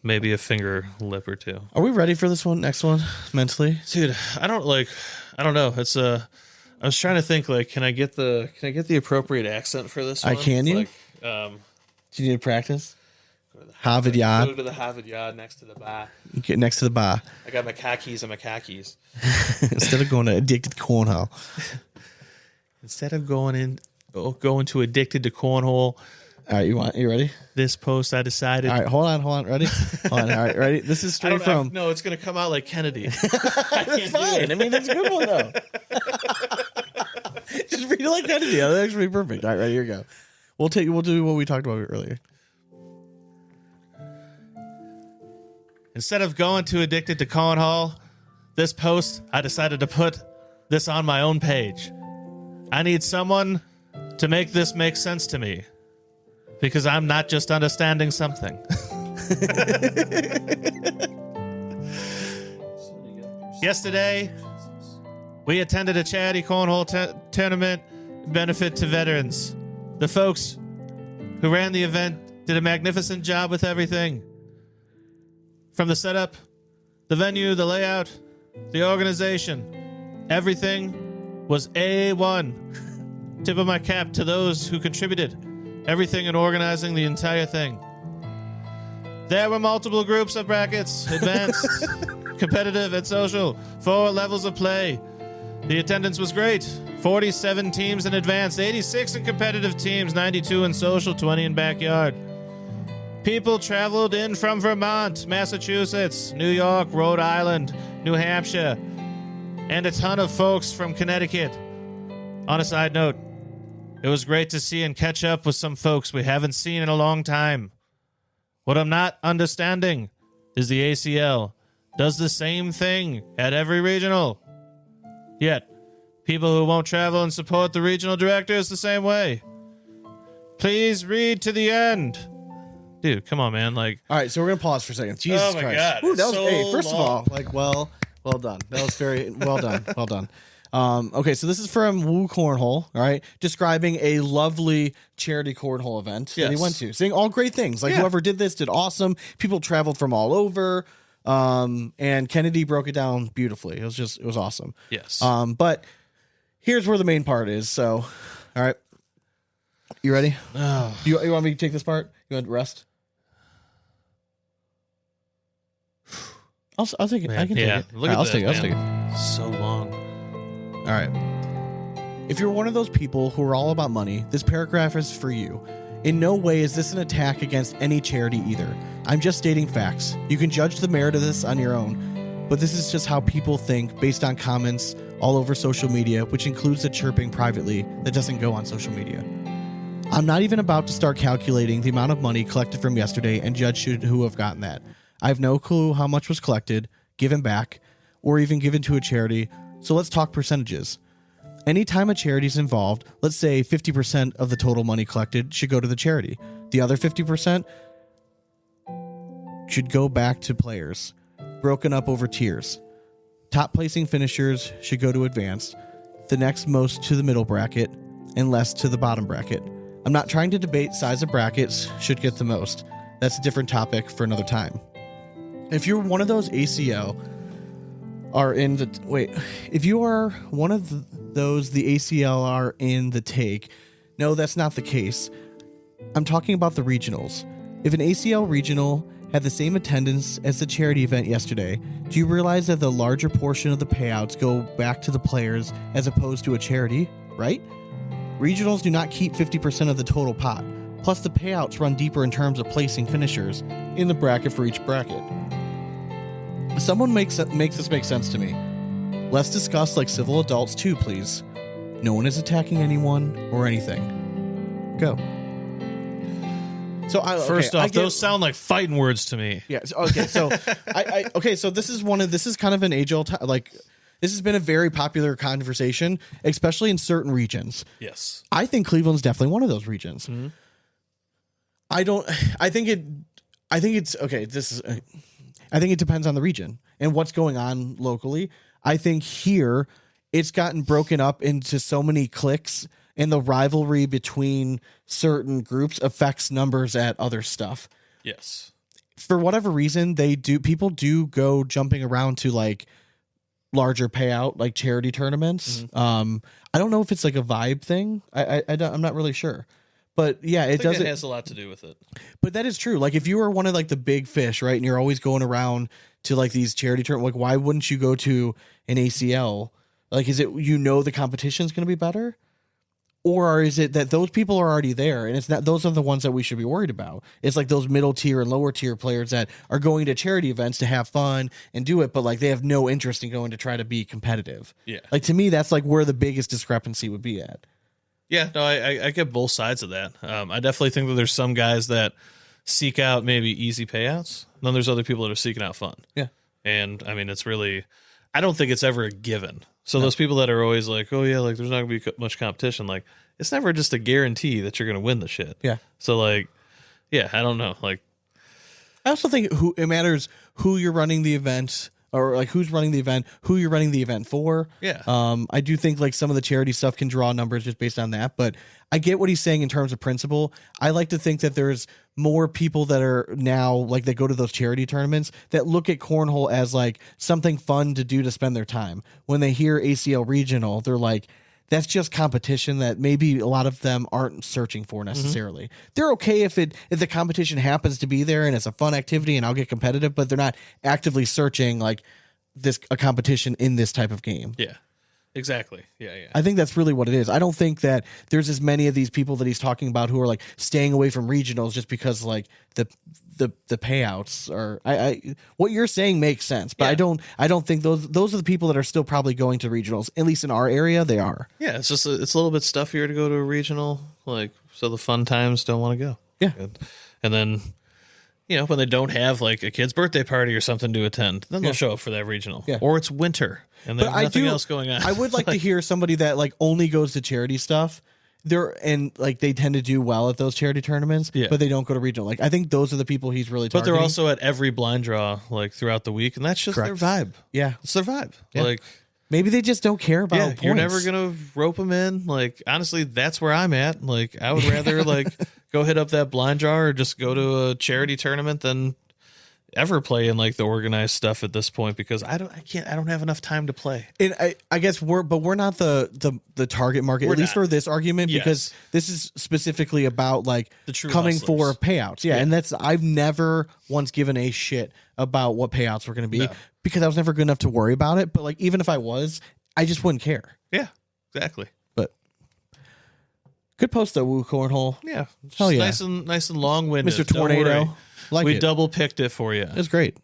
Maybe a finger lip or two. Are we ready for this one? Next one, mentally? Dude, I don't know. It's I was trying to think, like, can I get the appropriate accent for this one? Can you? Like, Do you need to practice? Harvard Yard. go to the Harvard Yard next to the bar. Get next to the bar. I got my khakis and my khakis. Instead of going to Addicted Cornhole. Instead of going to Addicted to Cornhole, All right, you ready? this post I decided. All right, hold on, ready? Hold on, all right, ready? This is straight from... No, it's gonna come out like Kennedy. It's fine. I mean, that's a good one, though. Just read it like Kennedy. That'll actually be perfect. All right, ready, here we go. We'll do what we talked about earlier. Instead of going to Addicted to Cornhole, this post, I decided to put this on my own page. I need someone to make this make sense to me. Because I'm not just understanding something. Yesterday, we attended a charity cornhole tournament benefit to veterans. The folks who ran the event did a magnificent job with everything. From the setup, the venue, the layout, the organization, everything was A1. Tip of my cap to those who contributed everything in organizing the entire thing. There were multiple groups of brackets, advanced, competitive, and social, 4 levels of play. The attendance was great. 47 teams in advanced, 86 in competitive teams, 92 in social, 20 in backyard. People traveled in from Vermont, Massachusetts, New York, Rhode Island, New Hampshire, and a ton of folks from Connecticut. On a side note, it was great to see and catch up with some folks we haven't seen in a long time. What I'm not understanding is the ACL does the same thing at every regional. Yet, people who won't travel and support the regional directors the same way. Please read to the end. Dude, come on, man. Like, All right, so we're going to pause for a second. Jesus Oh my Christ. God, Ooh, that was, it's so hey, first of all, long. like, well done. That was very well done. Well done. Okay, so this is from Woo Cornhole, all right, describing a lovely charity cornhole event that he Yes. went to, saying all great things. Like, Yeah. whoever did this did awesome. People traveled from all over, and Kennedy broke it down beautifully. It was awesome. yes. But here's where the main part is. So, all right, you ready? Oh. You want me to take this part? You want to rest? I'll take it. I can take it. Look All right, at I'll this, take it. I'll man. take it. So long. All right. If you're one of those people who are all about money, this paragraph is for you. In no way is this an attack against any charity either. I'm just stating facts. You can judge the merit of this on your own, but this is just how people think based on comments all over social media, which includes the chirping privately that doesn't go on social media. I'm not even about to start calculating the amount of money collected from yesterday and judge who have gotten that. I have no clue how much was collected, given back, or even given to a charity, so let's talk percentages. Anytime a charity is involved, let's say 50% of the total money collected should go to the charity. The other 50% should go back to players, broken up over tiers. Top placing finishers should go to advanced, the next most to the middle bracket, and less to the bottom bracket. I'm not trying to debate size of brackets should get the most. That's a different topic for another time. If you're one of those ACL if you are one of those the ACL are in the take, no, that's not the case. I'm talking about the regionals. If an ACL regional had the same attendance as the charity event yesterday, do you realize that the larger portion of the payouts go back to the players as opposed to a charity, right? Regionals do not keep 50% of the total pot. Plus, the payouts run deeper in terms of placing finishers in the bracket for each bracket. Someone makes this make sense to me. Let's discuss like civil adults too, please. No one is attacking anyone or anything. Go. So First off, those sound like fighting words to me. Yeah. Okay. So So this is kind of an age-old this has been a very popular conversation, especially in certain regions. Yes. I think Cleveland's definitely one of those regions. Mm-hmm. I think it depends on the region and what's going on locally. I think here it's gotten broken up into so many cliques, and the rivalry between certain groups affects numbers at other stuff. Yes. For whatever reason, people do go jumping around to like larger payout, like charity tournaments. Mm-hmm. I don't know if it's like a vibe thing. I'm not really sure, but yeah, I think it has a lot to do with it. But that is true. Like if you were one of like the big fish, right, and you're always going around to like these charity tournaments, like why wouldn't you go to an ACL? Like, is it, the competition's going to be better? Or is it that those people are already there and it's not, those are the ones that we should be worried about? It's like those middle tier and lower tier players that are going to charity events to have fun and do it, but like they have no interest in going to try to be competitive. Yeah. Like to me, that's like where the biggest discrepancy would be at. Yeah, no, I get both sides of that. I definitely think that there's some guys that seek out maybe easy payouts. Then there's other people that are seeking out fun. Yeah. And I mean, it's really, I don't think it's ever a given. So those people that are always like, oh yeah, like there's not gonna be much competition. Like it's never just a guarantee that you're gonna win the shit. Yeah. So like, yeah, I don't know. Like, I also think it matters who you're running the event, or like who's running the event, who you're running the event for. Yeah. I do think like some of the charity stuff can draw numbers just based on that, but I get what he's saying in terms of principle. I like to think that there's more people that are now like that go to those charity tournaments that look at cornhole as like something fun to do to spend their time. When they hear ACL regional, they're like, that's just competition that maybe a lot of them aren't searching for necessarily. They're okay if the competition happens to be there and it's a fun activity and I'll get competitive, but they're not actively searching like a competition in this type of game. yeah, exactly. Yeah. I think that's really what it is. I don't think that there's as many of these people that he's talking about who are like staying away from regionals just because like the payouts are. What you're saying makes sense, but Yeah. I don't think those are the people that are still probably going to regionals. At least in our area, they are. Yeah, it's just it's a little bit stuffier to go to a regional, like so the fun times don't want to go. Yeah. And then, you know, when they don't have like a kid's birthday party or something to attend, then they'll Yeah. show up for that regional. Yeah. Or it's winter and there's nothing else going on. I would like to hear somebody that like only goes to charity stuff. They tend to do well at those charity tournaments, Yeah. but they don't go to regional. Like I think those are the people he's really But targeting. they're also at every blind draw like throughout the week, and that's just Correct. their vibe. yeah. It's their vibe. Yeah. Like, Maybe they just don't care about yeah, points. you're never gonna rope them in. Like, honestly, that's where I'm at. Like, I would rather like go hit up that blind draw or just go to a charity tournament than ever play in like the organized stuff at this point because I don't have enough time to play. And I guess we're not the target market, We're at least not. for this argument, Yes. because this is specifically about like The true coming for hustlers. payouts. Yeah, and I've never once given a shit about what payouts were going to be No. because I was never good enough to worry about it. But like even if I was, I just wouldn't care. Yeah, exactly. But good post though, Woo Cornhole, Yeah, Hell yeah. nice and long winded. Mr. Tornado. Like we it. double picked it for you. It was great.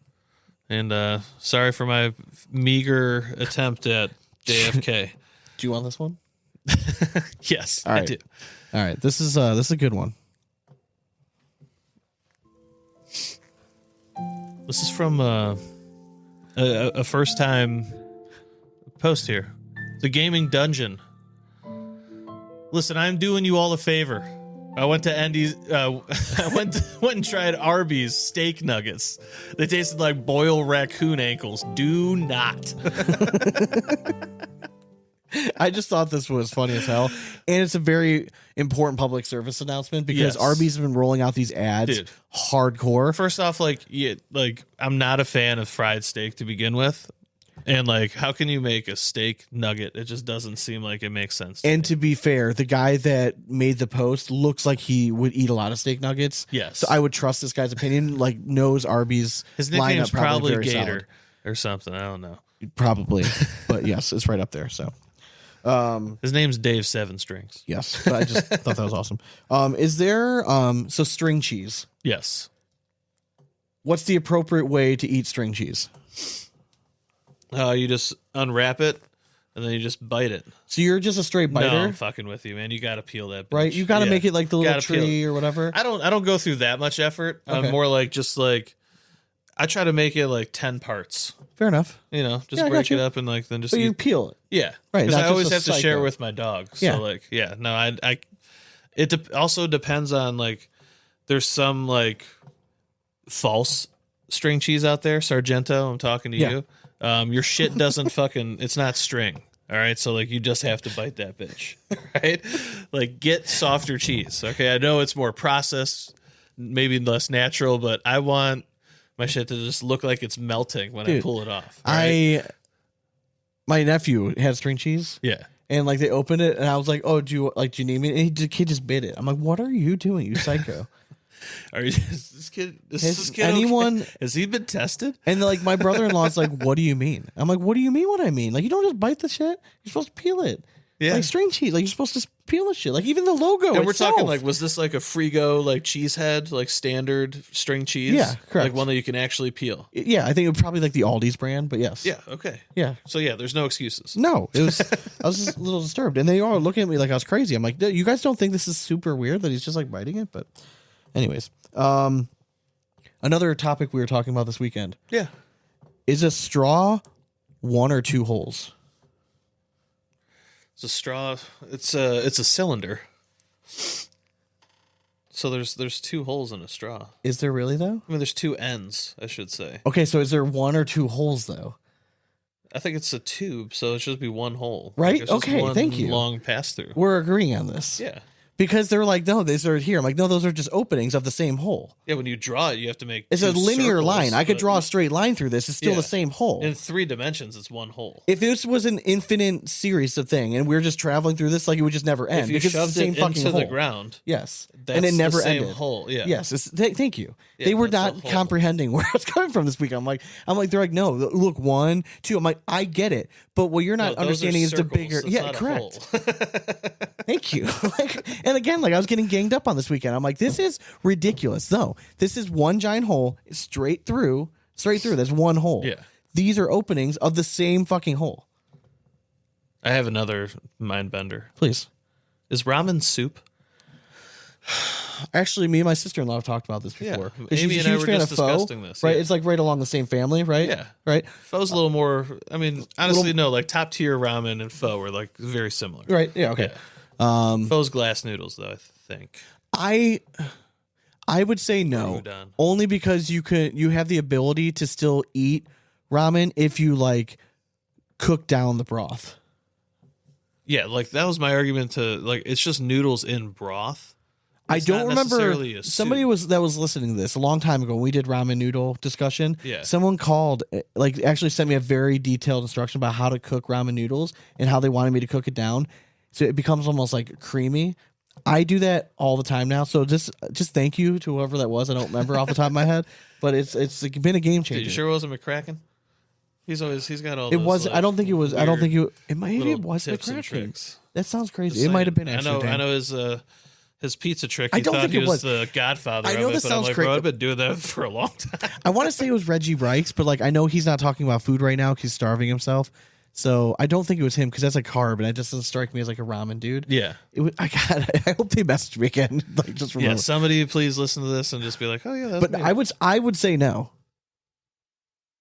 And sorry for my meager attempt at JFK. Do you want this one? Yes, All I right. do. All right, this is a good one. This is from a first time post here. The Gaming Dungeon. Listen, I'm doing you all a favor. I went to Andy's. I went and tried Arby's steak nuggets. They tasted like boiled raccoon ankles. Do not. I just thought this was funny as hell, and it's a very important public service announcement because Yes. Arby's has been rolling out these ads Dude. hardcore. First off, like I'm not a fan of fried steak to begin with, and like, how can you make a steak nugget? It just doesn't seem like it makes sense. And to be fair, the guy that made the post looks like he would eat a lot of steak nuggets. Yes. So I would trust this guy's opinion. Like knows Arby's. His nickname's lineup probably very Gator solid. or something. I don't know. Probably, but yes, it's right up there. So. His name's Dave Seven Strings. Yes, but I just thought that was awesome. Is there so string cheese? Yes. What's the appropriate way to eat string cheese? You just unwrap it and then you just bite it. So you're just a straight biter, No, I'm fucking with you, man. You got to peel that, bitch. right? You got to Yeah. make it like the little Gotta peel tree or whatever. I don't go through that much effort. Okay. I'm more like just like I try to make it like 10 parts. Fair enough. You know, just Yeah, I break got you. it up and like then just But you eat. peel it. Yeah, Right, Because not I just always a have to share psycho. with my dog. So Yeah. like, yeah, no, it also depends on like, there's some like false string cheese out there, Sargento. I'm talking to Yeah. you. Your shit doesn't fucking. It's not string. All right. So like you just have to bite that bitch. Right. Like get softer cheese. Okay. I know it's more processed, maybe less natural, but I want my shit to just look like it's melting when I pull it off. Right? My nephew had string cheese. Yeah. And like they opened it and I was like, oh, do you need me? And the kid just bit it. I'm like, what are you doing, you psycho? Are you, is this kid anyone okay? Has he been tested? And like my brother-in-law's like, what do you mean? I'm like, what do you mean what I mean? Like you don't just bite the shit. You're supposed to peel it. Yeah. Like string cheese. Like you're supposed to peel the shit. Like even the logo. And we're itself. talking like, was this like a Frigo like cheese head, like standard string cheese? Yeah, correct. Like one that you can actually peel. Yeah, I think it would probably like the Aldi's brand, but yes. Yeah, okay. Yeah. So yeah, there's no excuses. No, it was. I was just a little disturbed, and they are looking at me like I was crazy. I'm like, you guys don't think this is super weird that he's just like biting it? But, anyways, another topic we were talking about this weekend. Yeah. Is a straw 1 or 2 holes? It's a straw. It's a cylinder. So there's 2 holes in a straw. Is there really though? I mean, there's 2 ends, I should say. Okay, so is there 1 or 2 holes though? I think it's a tube, so it should be 1 hole. Right? Like, it's just Okay, one thank you. Long pass through. We're agreeing on this. Yeah. Because they're like, no, these are here. I'm like, no, those are just openings of the same hole. Yeah, when you draw it, you have to make It's 2 a linear circles, line. I could but draw a straight line through this. It's still the same hole. in 3 dimensions, it's 1 hole. If this was an infinite series of thing and we are just traveling through this, like it would just never end. If you because it's shoved the same it fucking into hole. the ground, Yes. that's And it never the same ended. hole. Yeah. Yes. Thank you. Yeah, they were that's not the hole. comprehending where I was coming from this week. I'm like, they're like, no, look, 1, 2. I'm like, I get it. But what you're not No, those are understanding is the circles. bigger. It's Yeah, not a correct. hole. Thank you. And again, like I was getting ganged up on this weekend. I'm like, this is ridiculous. No, this is one giant hole straight through. There's 1 hole. Yeah. These are openings of the same fucking hole. I have another mind bender. Please. Is ramen soup? Actually, me and my sister-in-law have talked about this before. Yeah. She's Amy a and I huge were fan just of pho, discussing this, right? yeah. It's like right along the same family, right? Yeah. Right? Pho's a little more. I mean, honestly, no. Like top tier ramen and pho are like very similar. Right. Yeah. Okay. Pho's glass noodles, though. I think. I would say no, Udon. only because you have the ability to still eat ramen if you like cook down the broth. Yeah, like that was my argument to like. It's just noodles in broth. I It's don't not remember necessarily a somebody soup. that was listening to this a long time ago when we did ramen noodle discussion. Yeah. Someone called, like actually sent me a very detailed instruction about how to cook ramen noodles and how they wanted me to cook it down. So it becomes almost like creamy. I do that all the time now. So just thank you to whoever that was. I don't remember off the top of my head, but it's been a game changer. You sure it wasn't McCracken? He's got all. It those, was. like, I don't think it was. I don't think it maybe little it was tips and McCracken. tricks. That sounds crazy. Just It might have been. saying. Actually, I know his pizza trick. He I don't thought think he it was. the godfather. I know of it, this but I'm sounds like, crazy. bro, I've been doing that for a long time. I want to say it was Reggie Bryce, but like I know he's not talking about food right now because he's starving himself. So I don't think it was him because that's a carb, and it just doesn't strike me as like a ramen dude. Yeah. I hope they messaged me again. Like just remember. Yeah. Somebody please listen to this and just be like, oh yeah, that's But me. I would say no.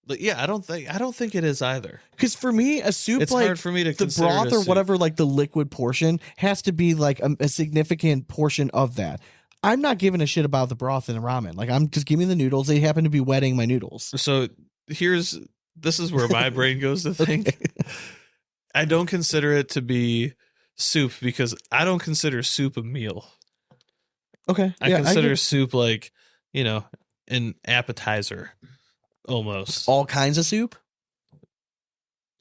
But yeah, I don't think it is either. Because for me, a soup It's like hard for me to the consider it broth a or soup. whatever, like the liquid portion, has to be like a significant portion of that. I'm not giving a shit about the broth in the ramen. Like I'm just giving me the noodles. They happen to be wetting my noodles. So this is where my brain goes to think. I don't consider it to be soup because I don't consider soup a meal. Okay, I consider soup like, an appetizer almost. all kinds of soup.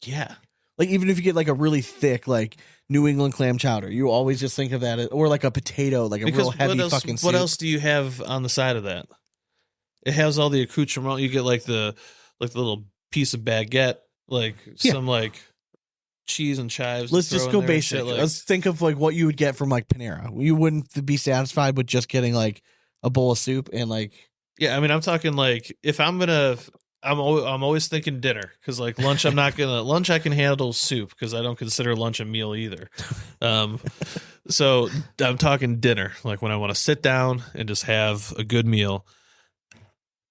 Yeah. Like even if you get like a really thick like New England clam chowder, you always just think of that as, or like a potato, like a real heavy fucking soup. What else do you have on the side of that? It has all the accoutrement. You get like the little piece of baguette, like some like cheese and chives. Let's to throw just in go there and basic. shit, like- Let's think of like what you would get from like Panera. You wouldn't be satisfied with just getting like a bowl of soup and like Yeah, I mean, I'm talking like if I'm always thinking dinner because like lunch lunch I can handle soup because I don't consider lunch a meal either. So I'm talking dinner like when I want to sit down and just have a good meal.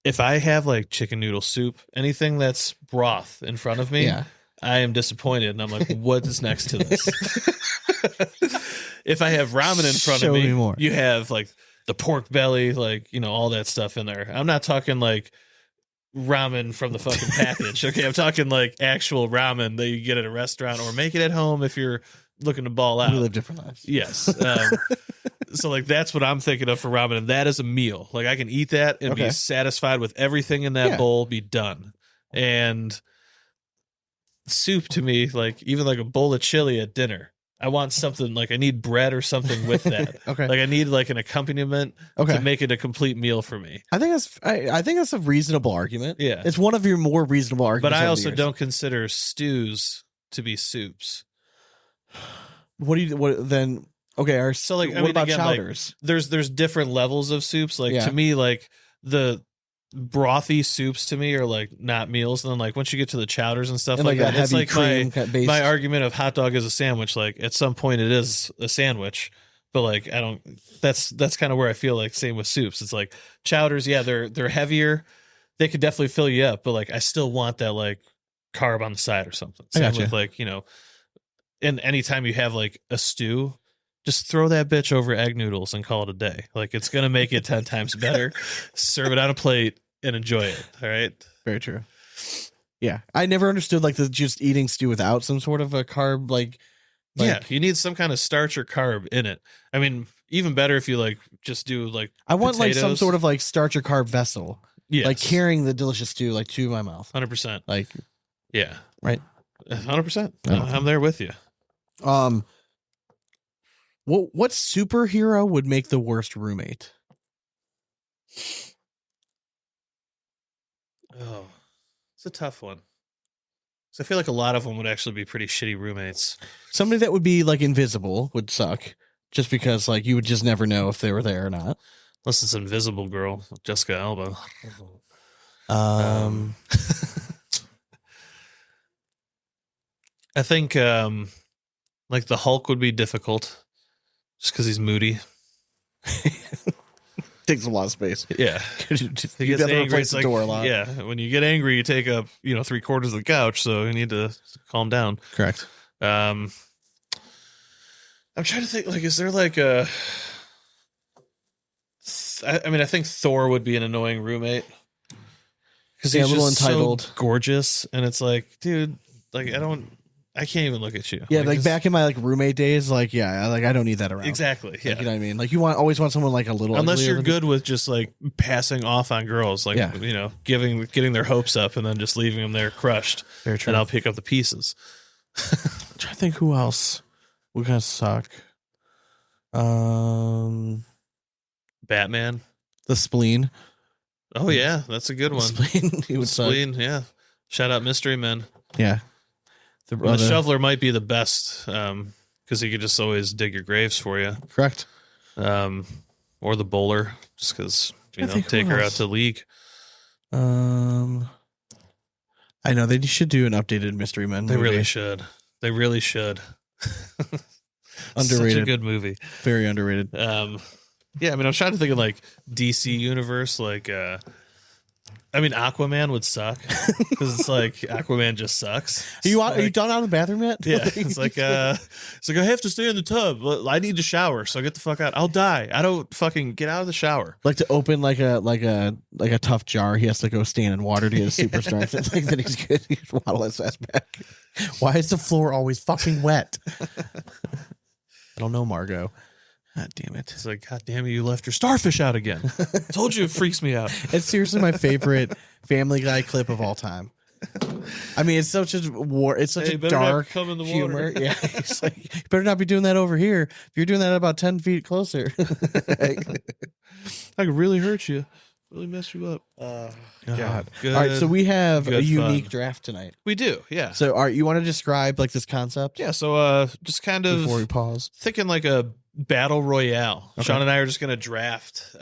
If I have like chicken noodle soup, anything that's broth in front of me, yeah. I am disappointed and I'm like, what is next to this? If I have ramen in front Show of me me, more. you have like the pork belly, like, all that stuff in there. I'm not talking like ramen from the fucking package. Okay, I'm talking like actual ramen that you get at a restaurant, or make it at home if you're looking to ball out. We live different lives. Yes. So like that's what I'm thinking of for ramen, and that is a meal. Like I can eat that and be satisfied with everything in that bowl, be done. And soup to me, like even like a bowl of chili at dinner, I want something like I need bread or something with that. Okay. Like I need like an accompaniment to make it a complete meal for me. I think that's a reasonable argument. Yeah. It's one of your more reasonable arguments. But I over the also years. don't consider stews to be soups. What then? Okay, So like, I what mean, about again, chowders? Like, there's different levels of soups. Like to me, like the brothy soups to me are like not meals. And then like once you get to the chowders and stuff And like like that, it's heavy like cream based. my argument of hot dog is a sandwich. Like at some point it is a sandwich, but like I don't. That's kind of where I feel like same with soups. It's like chowders. Yeah, they're heavier. They could definitely fill you up, but like I still want that like carb on the side or something. Same with like, you know, and anytime you have like a stew, just throw that bitch over egg noodles and call it a day. Like it's gonna make it 10 times better. Serve it on a plate and enjoy it. All right. Very true. Yeah, I never understood like the just eating stew without some sort of a carb. Like Yeah, you need some kind of starch or carb in it. I mean, even better if you like just do like I want like some potatoes. sort of like starch or carb vessel. Yes. Like carrying the delicious stew like to my mouth. 100%. Like Yeah. right. 100%. I'm there with you. What superhero would make the worst roommate? Oh, it's a tough one. So I feel like a lot of them would actually be pretty shitty roommates. Somebody that would be like invisible would suck, just because like you would just never know if they were there or not. Unless it's Invisible Girl, Jessica Alba. I think like the Hulk would be difficult just because he's moody. Takes a lot of space. Yeah. You He gets have to angry. replace It's the like, door a lot. yeah. When you get angry, you take up, 3/4 of the couch. So you need to calm down. Correct. I'm trying to think, like, is there like a, I mean, I think Thor would be an annoying roommate. Because Yeah, he's a little just entitled. so gorgeous. And it's like, dude, like, I can't even look at you. Yeah, like just- back in my like roommate days, like I don't need that around. Exactly. Like, Yeah. you know what I mean? Like always want someone like a little Unless uglier you're than- good with just like passing off on girls, like, getting their hopes up and then just leaving them there crushed. Very true. And I'll pick up the pieces. I'm trying to think who else would kind of suck. The Batman. spleen. Oh yeah, that's a good one. Spleen. He would suck. Spleen, yeah. Shout out Mystery Men. Yeah. The shoveler might be the best because he could just always dig your graves for you. Correct. Or the bowler, just because I think who take her out else? to league. I know they should do an updated Mystery Men. They movie. really should. They really should. Underrated. Such a good movie. Very underrated. Yeah, I mean, I'm trying to think of like DC universe, like I mean, Aquaman would suck because it's like Aquaman just sucks. Are you done out of the bathroom yet? Yeah, it's like I have to stay in the tub. Well, I need to shower, so get the fuck out. I'll die. I don't fucking get out of the shower. Like to open like a tough jar, he has to go stand in water to get his super strength. It's like that he's good. He's waddle his ass back. Why is the floor always fucking wet? I don't know, Margot. God damn it. It's like, God damn it, you left your starfish out again. I told you it freaks me out. It's seriously my favorite Family Guy clip of all time. I mean, it's such a Hey, better not dark come in the humor. water. Yeah, it's like you better not be doing that over here. If you're doing that about 10 feet closer, I could really hurt you, really mess you up. God. Good. All right, so we have a Good unique fun. draft tonight. We do, yeah. So, all right, you want to describe like this concept? Yeah, so just kind of Before we pause. thinking like a battle royale. Okay. Sean and I are just going to draft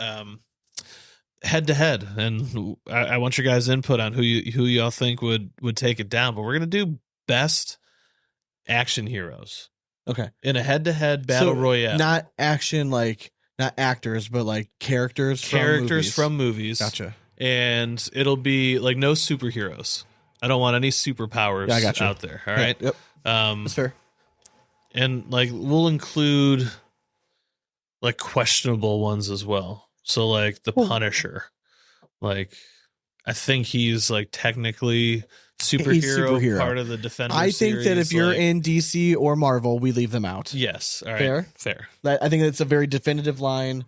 head to head, and I want your guys' input on who y'all think would take it down. But we're going to do best action heroes Okay. in a head to head battle So, royale. Not action, like not actors, but like characters from movies. Gotcha. And it'll be like no superheroes. I don't want any superpowers Yeah, I gotcha. out there. All right. Yep. That's fair. And like we'll include like questionable ones as well. So like the Punisher. Like I think he's like technically superhero, part of the Defender I think that if series, you're like- in DC or Marvel, we leave them out. yes, all right, Fair? fair. I think it's a very definitive line,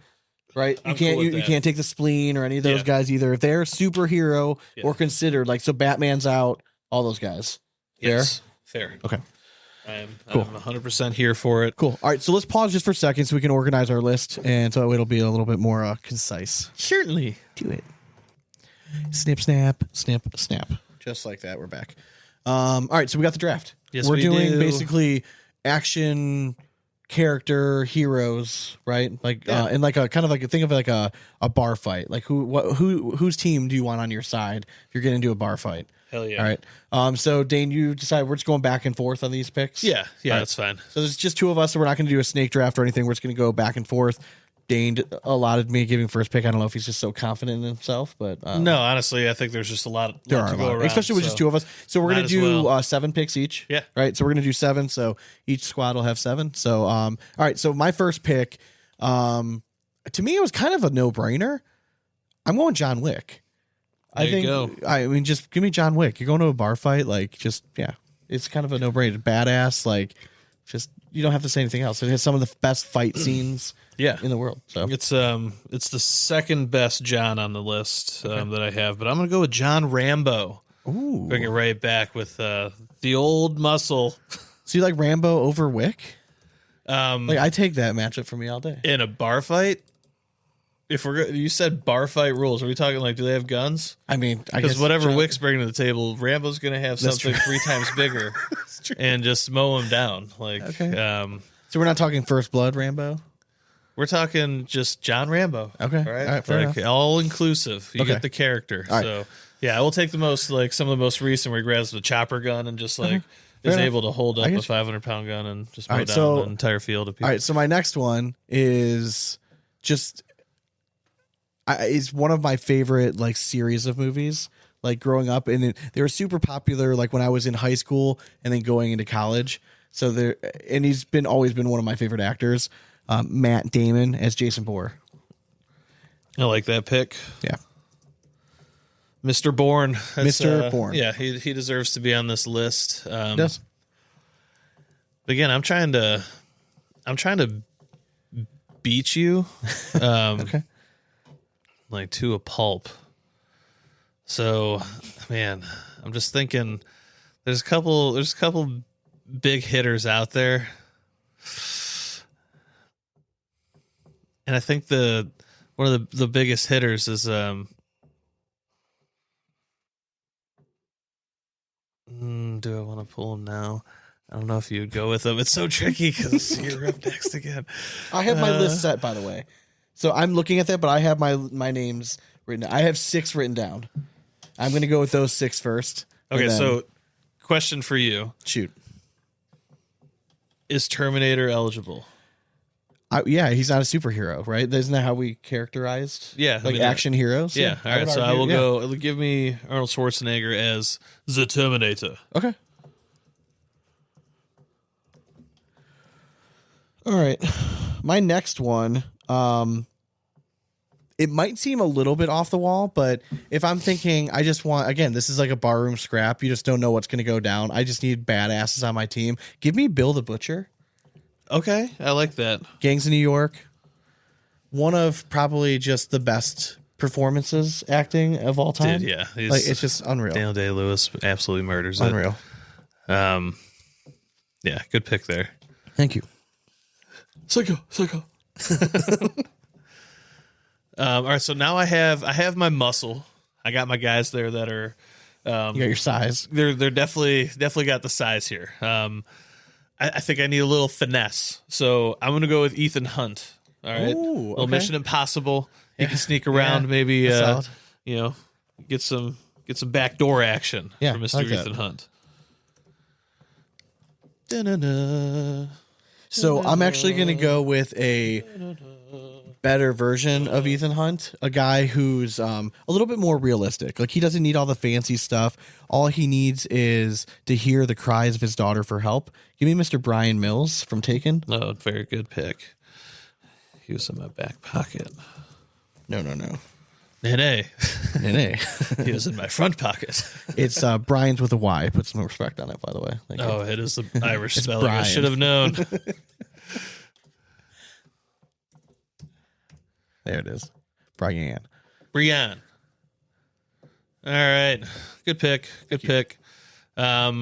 right? You I'm can't cool with you that. can't take the Spleen or any of those Yeah. guys either. If they're superhero Yeah. or considered, like, so Batman's out, all those guys. Yes, fair. Okay. I'm Cool. 100% here for it. Cool. All right, so let's pause just for a second so we can organize our list, and so it'll be a little bit more concise. Certainly. Do it. Snip, snap, snip, snap. Just like that, we're back. All right, so we got the draft. Yes, we're we doing do. basically action character heroes, right? Like, Yeah. and like a kind of like think of like a bar fight. Like whose team do you want on your side if you're getting into a bar fight? Hell yeah. All right. So Dane, you decide we're just going back and forth on these picks. Yeah, All right. that's fine. So there's just two of us, so we're not going to do a snake draft or anything. We're just going to go back and forth. Dane allotted me giving first pick. I don't know if he's just so confident in himself, but No, honestly, I think there's just a lot there lot are to a go lot, around, especially with just two of us. So we're might going as to do well. 7 picks each. Yeah. Right. So we're going to do 7. So each squad will have 7. So all right. So my first pick, to me, it was kind of a no brainer. I'm going John Wick. There you go. I mean, just give me John Wick. You're going to a bar fight, like, just it's kind of a no brainer. Badass, like, just you don't have to say anything else. It has some of the best fight scenes. Yeah. In the world. So It's the second best John on the list that I have, but I'm gonna go with John Rambo. ooh. Bring it right back with the old muscle. So you like Rambo over Wick? Like Like I take that matchup for me all day. in a bar fight. If you said bar fight rules, are we talking like do they have guns? I mean, I Because guess whatever John- Wick's bringing to the table, Rambo's gonna have That's something 3 times bigger and just mow him down. Like Okay. So we're not talking First Blood Rambo. we're talking just John Rambo. Okay. All right. All right, fair Like enough. all inclusive. You Okay. get the character. All right. So yeah, I will take the most like some of the most recent where he grabs the chopper gun and just like Fair is enough. able to hold I up a get you. 500-pound gun and just All mow right, down so- an entire field of people. All right. So my next one is just it's one of my favorite like series of movies. Like growing up, and they were super popular. Like when I was in high school and then going into college. So there, and he's always been one of my favorite actors. Matt Damon as Jason Bourne. I like that pick. Yeah. Mr. Bourne. That's, Mr. Bourne. Yeah, he deserves to be on this list. Yes. Again, I'm trying to beat you. Okay. Like to a pulp. So, man, I'm just thinking there's a couple big hitters out there. And I think one of the biggest hitters is do I want to pull him now? I don't know if you would go with him. It's so tricky because you're up next again. I have my list set, by the way. So I'm looking at that, but I have my names written. I have 6 written down. I'm going to go with those 6 first. and Okay, then so question for you. shoot. Is Terminator eligible? Yeah, he's not a superhero, right? Isn't that how we characterized? Yeah, I like mean, action heroes. Yeah. All right. would So I argue, will yeah. go. Give me Arnold Schwarzenegger as the Terminator. Okay. All right. My next one, it might seem a little bit off the wall, but if I'm thinking I just want, again, this is like a barroom scrap. You just don't know what's going to go down. I just need badasses on my team. Give me Bill the Butcher. Okay, I like that. Gangs of New York. One of probably just the best performances acting of all time. Dude, yeah, he's, Like, it's just unreal. Daniel Day-Lewis absolutely murders it. Unreal. Yeah, good pick there. Thank you. Psycho. All right, so now I have my muscle. I got my guys there that are You got your size. they're definitely got the size here. I think I need a little finesse, so I'm gonna go with Ethan Hunt. All right, Ooh, little okay. Mission Impossible. He can sneak around, Yeah, maybe that's solid. you know, get some backdoor action Yeah, from Mr. I like that. Ethan Hunt. Da-na-na. So I'm actually going to go with a better version of Ethan Hunt, a guy who's a little bit more realistic. Like he doesn't need all the fancy stuff. All he needs is to hear the cries of his daughter for help. Give me Mr. Brian Mills from Taken. Oh, very good pick. He was in my back pocket. No. Nay. Nay. He was in my front pocket. It's Brian's with a Y. Put some respect on it, by the way. Thank you. Oh, it is the Irish spelling. I Brian. should have known. There it is. Brian. Brian. All right. Good pick. Good pick. Are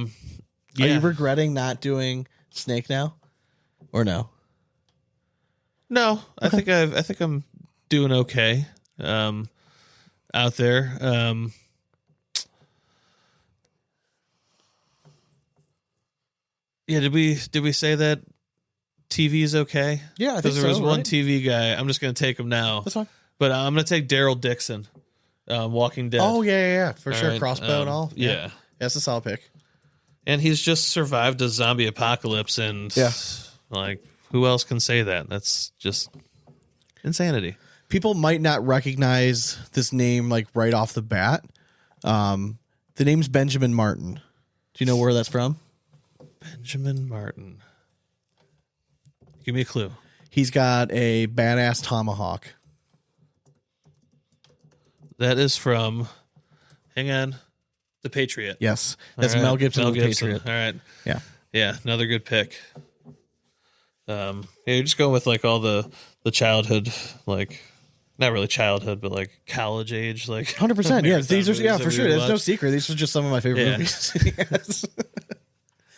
you regretting not doing Snake now? Or no? No, I think I'm doing okay. Out there. Yeah, did we say that TV is okay? Yeah, I think Because there was so, one right? TV guy. I'm just going to take him now. That's fine. But I'm going to take Daryl Dixon, Walking Dead. Oh, yeah. For All sure. right, Crossbow and all. Yeah. That's a solid pick. And he's just survived a zombie apocalypse, and like, who else can say that? That's just insanity. People might not recognize this name like right off the bat. The name's Benjamin Martin. Do you know where that's from? Benjamin Martin. Give me a clue. He's got a badass tomahawk. That is from, hang on, The Patriot. Yes. That's All right, Mel Gibson. Mel with Gibson. Patriot. All right. Yeah. Yeah, another good pick. Yeah, you're just going with like all the childhood, like not really childhood, but like college age, like 100%. Yeah. These are, movies yeah, that for we sure. would There's no watch. secret. These are just some of my favorite Yeah. movies. Yes.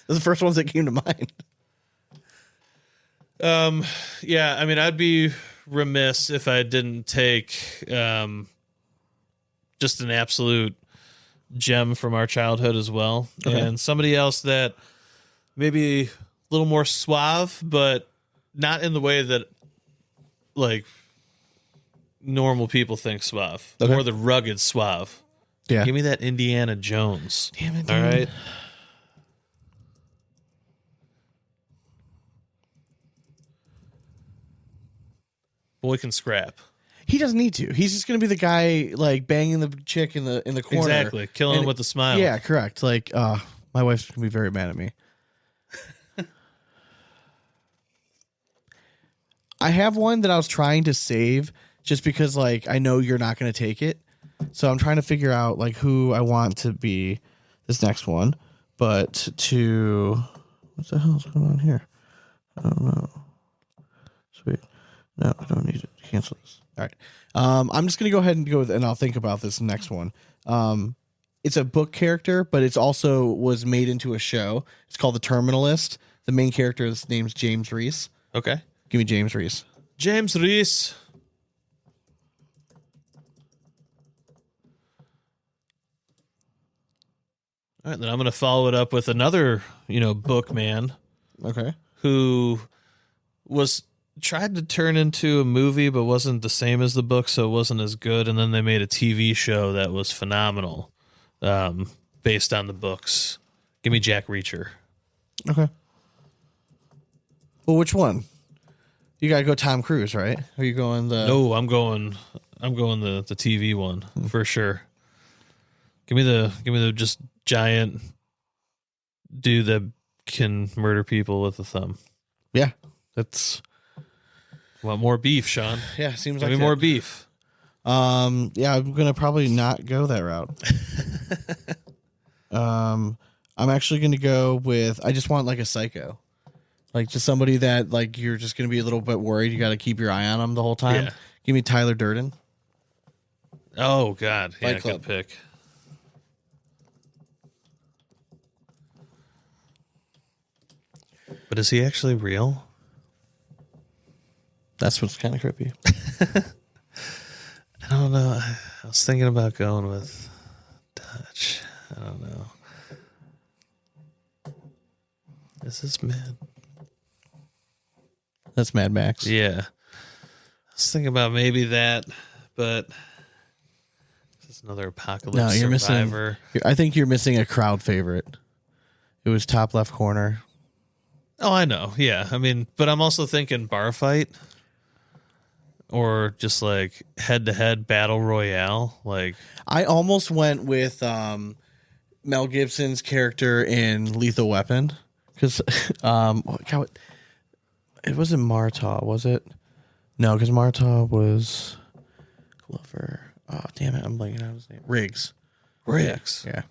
Those are the first ones that came to mind. Yeah, I mean, I'd be remiss if I didn't take just an absolute gem from our childhood as well. Okay. And somebody else that maybe a little more suave, but not in the way that like normal people think suave. Okay. More the rugged suave. Yeah. Give me that Indiana Jones. Damn it, All dude. right. Boy can scrap. He doesn't need to. He's just going to be the guy like banging the chick in the corner. Exactly. Killing him with a smile. Yeah, correct. Like, my wife's going to be very mad at me. I have one that I was trying to save just because like I know you're not going to take it. So I'm trying to figure out like who I want to be this next one. But to what the hell is going on here? I don't know. Sweet. No, I don't need it. Cancel this. All right. I'm just gonna go ahead and go with, and I'll think about this next one. It's a book character, but it's also was made into a show. It's called The Terminalist. The main character's name's James Reese. Okay. Give me James Reese. James Reese. All right, then I'm going to follow it up with another, book man Okay. who was tried to turn into a movie but wasn't the same as the book, so it wasn't as good, and then they made a TV show that was phenomenal based on the books. Give me Jack Reacher. Okay. Well, which one? You gotta go Tom Cruise, right? Are you going the? No, I'm going the TV one for sure. Give me the just giant dude that can murder people with a thumb. Yeah, that's. Want more beef, Sean? Yeah, seems Give like me more it. beef. Yeah, I'm gonna probably not go that route. I'm actually gonna go with. I just want like a psycho, like just somebody that like you're just gonna be a little bit worried. You got to keep your eye on them the whole time. Yeah. Give me Tyler Durden. Oh God, yeah, Fight Club. good pick. But is he actually real? That's what's kind of creepy. I don't know. I was thinking about going with Dutch. I don't know. Is this mad? That's Mad Max. Yeah. I was thinking about maybe that, but this is another apocalypse No, you're survivor. missing. I think you're missing a crowd favorite. It was top left corner. Oh, I know. Yeah. I mean, but I'm also thinking bar fight or just like head-to-head battle royale. Like, I almost went with Mel Gibson's character in Lethal Weapon because it wasn't Martaw, was it? No, because Martaw was Glover. Oh, damn it. I'm blanking out his name. Riggs. Yeah.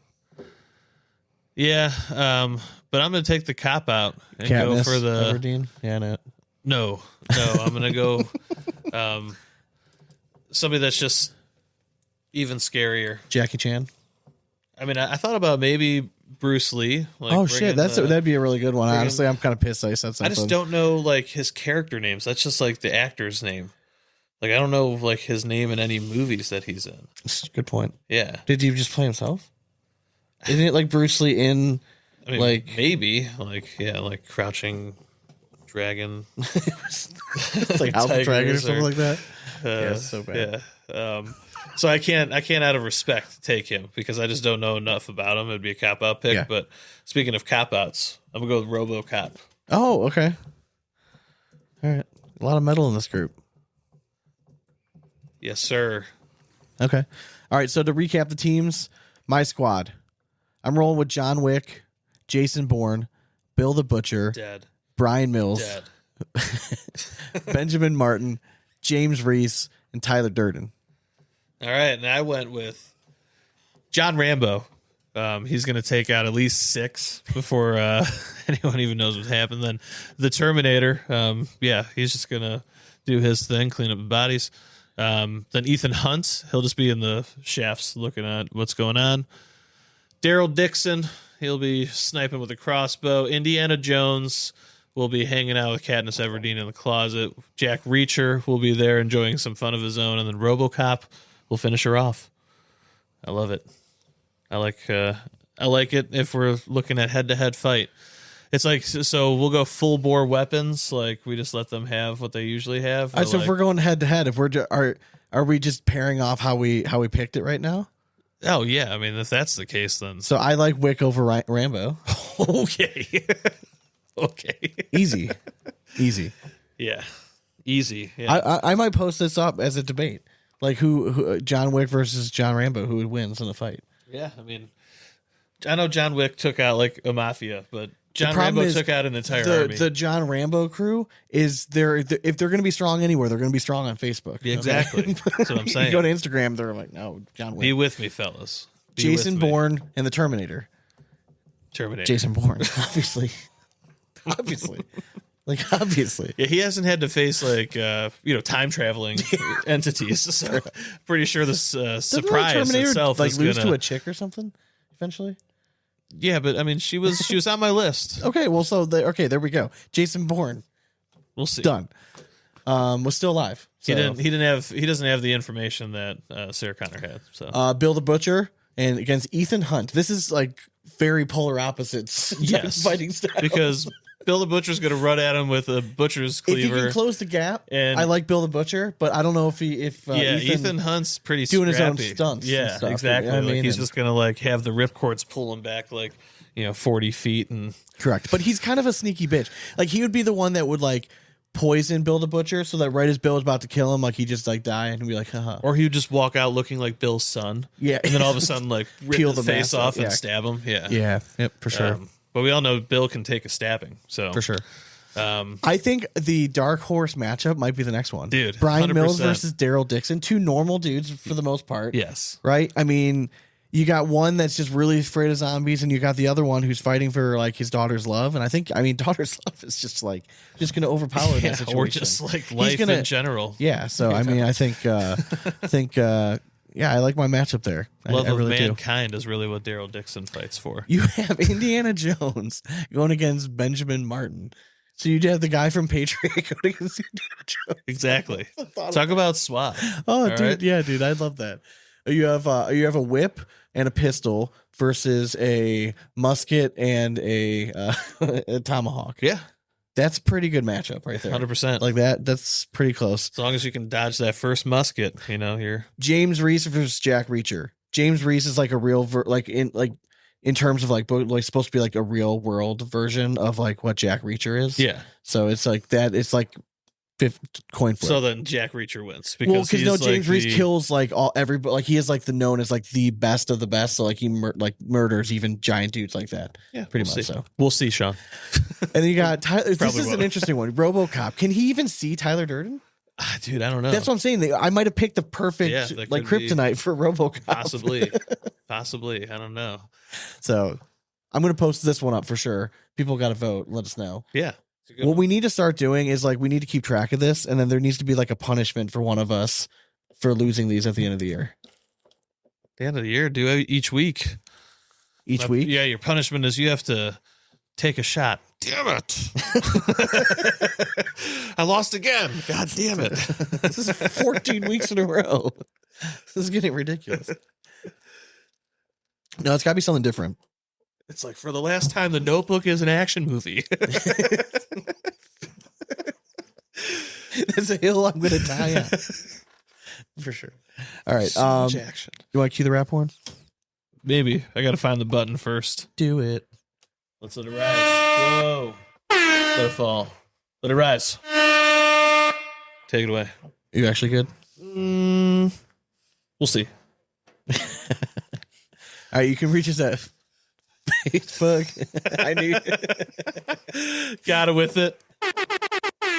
Yeah. But I'm going to take the cop out and Katniss go for the Everdeen. Yeah, No, I'm going to go somebody that's just even scarier. Jackie Chan. I mean, I thought about maybe Bruce Lee. Like Oh shit, that'd be a really good one. Honestly, I'm kind of pissed I said something. I just don't know like his character names. That's just like the actor's name. Like I don't know like his name in any movies that he's in. Good point. Yeah. Did he just play himself? Isn't it like Bruce Lee in I mean, like maybe like Crouching Dragon. it's like House of Dragon or something like that? Yeah, it's so bad. Yeah. So I can't out of respect take him because I just don't know enough about him. It'd be a cop out pick. Yeah. But speaking of cop outs, I'm gonna go with RoboCop. Oh, okay. All right. A lot of metal in this group. Yes, sir. Okay. All right. So to recap the teams, my squad. I'm rolling with John Wick, Jason Bourne, Bill the Butcher, Dead. Brian Mills, Dead. Benjamin Martin, James Reese, and Tyler Durden. All right, and I went with John Rambo. He's going to take out at least 6 before anyone even knows what happened. Then the Terminator. He's just going to do his thing, clean up the bodies. Then Ethan Hunt. He'll just be in the shafts looking at what's going on. Daryl Dixon. He'll be sniping with a crossbow. Indiana Jones will be hanging out with Katniss Everdeen in the closet. Jack Reacher will be there enjoying some fun of his own. And then RoboCop will finish her off. I love it. I like it if we're looking at head-to-head fight. It's like, so we'll go full bore weapons. Like we just let them have what they usually have. So if we're going head-to-head, if we're are we just pairing off how we picked it right now? Oh yeah, I mean if that's the case, then So I like Wick over Rambo. okay, okay, Easy. yeah, easy. Yeah. I might post this up as a debate, like who John Wick versus John Rambo, who wins in a fight. Yeah, I mean, I know John Wick took out like a mafia, but John problem Rambo is took out an entire army. The John Rambo crew is if they're going to be strong anywhere, they're going to be strong on Facebook. Yeah, exactly. That's what I'm saying. You go to Instagram, they're like, no, John Wick. Be with me, fellas. Be Jason with me. Bourne and the Terminator. Terminator. Jason Bourne, obviously. Obviously. Yeah, he hasn't had to face like time traveling entities. So pretty sure this surprise Terminator itself like is lose gonna... to a chick or something eventually. Yeah, but I mean, she was on my list. Okay, well, there we go. Jason Bourne, We'll see. done. Was still alive. So. He doesn't have the information that Sarah Connor had. So Bill the Butcher and against Ethan Hunt. This is like very polar opposites. yes, fighting style. because Bill the Butcher's going to run at him with a butcher's If cleaver. he can close the gap, And- I like Bill the Butcher, but I don't know if Ethan Hunt's pretty doing his own scrappy. stunts and Yeah, stuff, exactly. you know what I mean? He's And- just going to like have the ripcords pull him back like 40 feet and correct. But he's kind of a sneaky bitch. Like he would be the one that would like poison Bill the Butcher, so that right as Bill is about to kill him, like he just like die and be like, haha. or he would just walk out looking like Bill's son. Yeah. And then all of a sudden like rip Peel the the face mask off off, and yeah. stab him. Yeah. Yeah. Yep. For sure. But we all know Bill can take a stabbing. So For sure. I think the dark horse matchup might be the next one. Dude, Brian Mills 100%. versus Daryl Dixon. 2 normal dudes for the most part. yes. Right? I mean, you got one that's just really afraid of zombies, and you got the other one who's fighting for like his daughter's love. And I think, daughter's love is just going to overpower that situation. Or just like life in general. Yeah. So, I mean, I think, I like my matchup there. Love I of really do. mankind is really what Daryl Dixon fights for. You have Indiana Jones going against Benjamin Martin. So you have the guy from Patriot going against Indiana Jones. Exactly. Talk about swap. Oh, All dude, right? yeah, dude, I love that. You have a whip and a pistol versus a musket and a tomahawk. Yeah. That's a pretty good matchup right there. 100%. Like that. That's pretty close. As long as you can dodge that first musket, you're James Reese versus Jack Reacher. James Reese is like a real in terms of like supposed to be like a real world version of like what Jack Reacher is. yeah. So it's like that. It's like fifth coin flip. So then Jack Reacher wins Because he's James like Reese kills like everybody. Like he is like the known as like the best of the best. So like he murders even giant dudes like that. Yeah, pretty we'll much see. so. We'll see, Sean. And then you got Tyler. This Probably is an won't. interesting one. RoboCop. Can he even see Tyler Durden? Dude, I don't know. That's what I'm saying. I might have picked the perfect that like could be- kryptonite for RoboCop. Possibly. I don't know. So I'm going to post this one up for sure. People got to vote. Let us know. Yeah. What we need to start doing is like we need to keep track of this, and then there needs to be like a punishment for one of us for losing these at the end of the year. The end of the year, do it each week. Each week? Yeah, your punishment is you have to take a shot. Damn it. I lost again. God damn it. This is 14 weeks in a row. This is getting ridiculous. No, it's got to be something different. It's like for the last time, The Notebook is an action movie. There's a hill I'm going to die on. For sure. All right. So much action. You want to cue the rap horn? Maybe. I got to find the button first. Do it. Let's let it rise. Whoa. Let it fall. Let it rise. Take it away. You actually good? We'll see. All right. You can reach us at Facebook. I knew. Got it with it.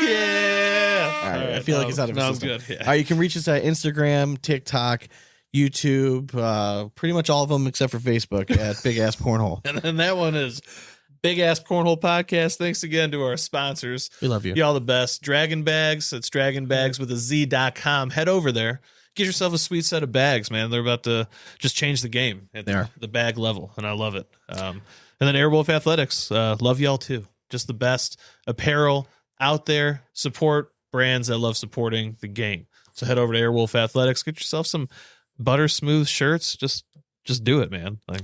Yeah. All right. I feel like it's out of no, his I'm system. good. Yeah. All right. You can reach us at Instagram, TikTok, YouTube, pretty much all of them except for Facebook at Big Ass Cornhole. And then that one is Big Ass Cornhole Podcast. Thanks again to our sponsors. We love you. Y'all the best. Draggin Bags. It's Draggin Bags with a Z.com. Head over there. Get yourself a sweet set of bags, man. They're about to just change the game at the bag level, and I love it. And then Airwolf Athletics. Love y'all too. Just the best apparel out there. Support brands that love supporting the game. So head over to Airwolf Athletics. Get yourself some butter smooth shirts. Just do it, man. Like,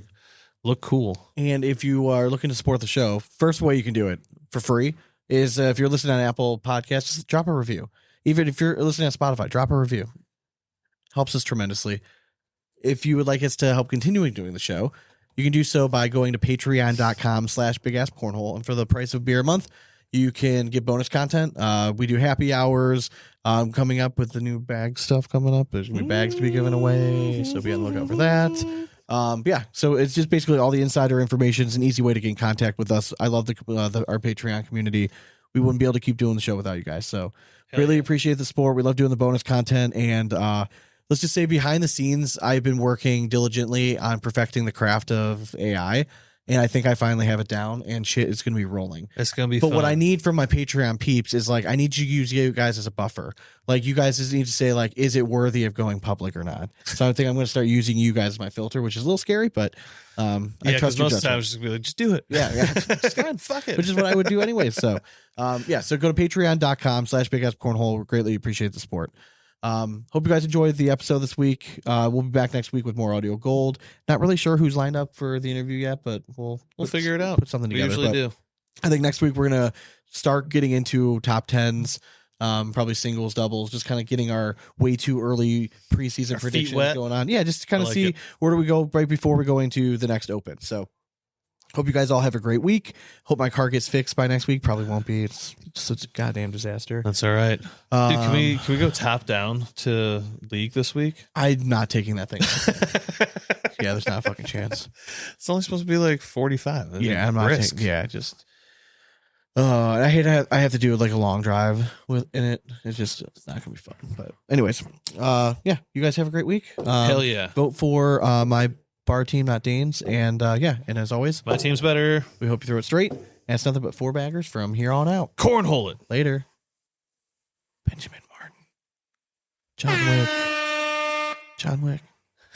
look cool. And if you are looking to support the show, first way you can do it for free is if you're listening on Apple Podcasts, just drop a review. Even if you're listening on Spotify, drop a review. Helps us tremendously. If you would like us to help continuing doing the show, you can do so by going to patreon.com/bigasspornhole. And for the price of a beer a month, you can get bonus content. We do happy hours coming up with the new bag stuff coming up. There's going to be bags to be given away, so be on the lookout for that. Yeah, so it's just basically all the insider information. It's an easy way to get in contact with us. I love our Patreon community. We wouldn't be able to keep doing the show without you guys. So really appreciate the support. We love doing the bonus content. And let's just say behind the scenes, I've been working diligently on perfecting the craft of AI. And I think I finally have it down, and shit is going to be rolling. It's going to be But fun. what I need from my Patreon peeps is like, I need to use you guys as a buffer. Like, you guys just need to say, like, is it worthy of going public or not? So I think I'm going to start using you guys as my filter, which is a little scary, but I trust your most of the time judgment. it's just going to be like, just do it. Yeah, it's fine. Fuck it. Which is what I would do anyway. So, so go to patreon.com/bigasspornhole. We greatly appreciate the support. Hope you guys enjoyed the episode this week. We'll be back next week with more audio gold. Not really sure who's lined up for the interview yet, but we'll figure it out. Put something We together. usually do. I think next week we're gonna start getting into top tens, probably singles, doubles, just kind of getting our way too early preseason Our feet predictions wet. going on. Yeah, just to kind of I like see it. where do we go right before we go into the next open. So hope you guys all have a great week. Hope my car gets fixed by next week. Probably won't be. It's such a goddamn disaster. That's all right. Dude, can we go top down to league this week? I'm not taking that thing. Yeah, there's not a fucking chance. It's only supposed to be like 45. That'd Yeah, be I'm not brisk. taking. Yeah, just. I hate I have to do like a long drive in it. It's not gonna be fun. But anyways, yeah, you guys have a great week. Hell yeah. Vote for my bar team, not Dane's, and yeah, and as always, My team's better. we hope you throw it straight. And it's nothing but 4 baggers from here on out. Cornhole it. Later. Benjamin Martin. John Wick.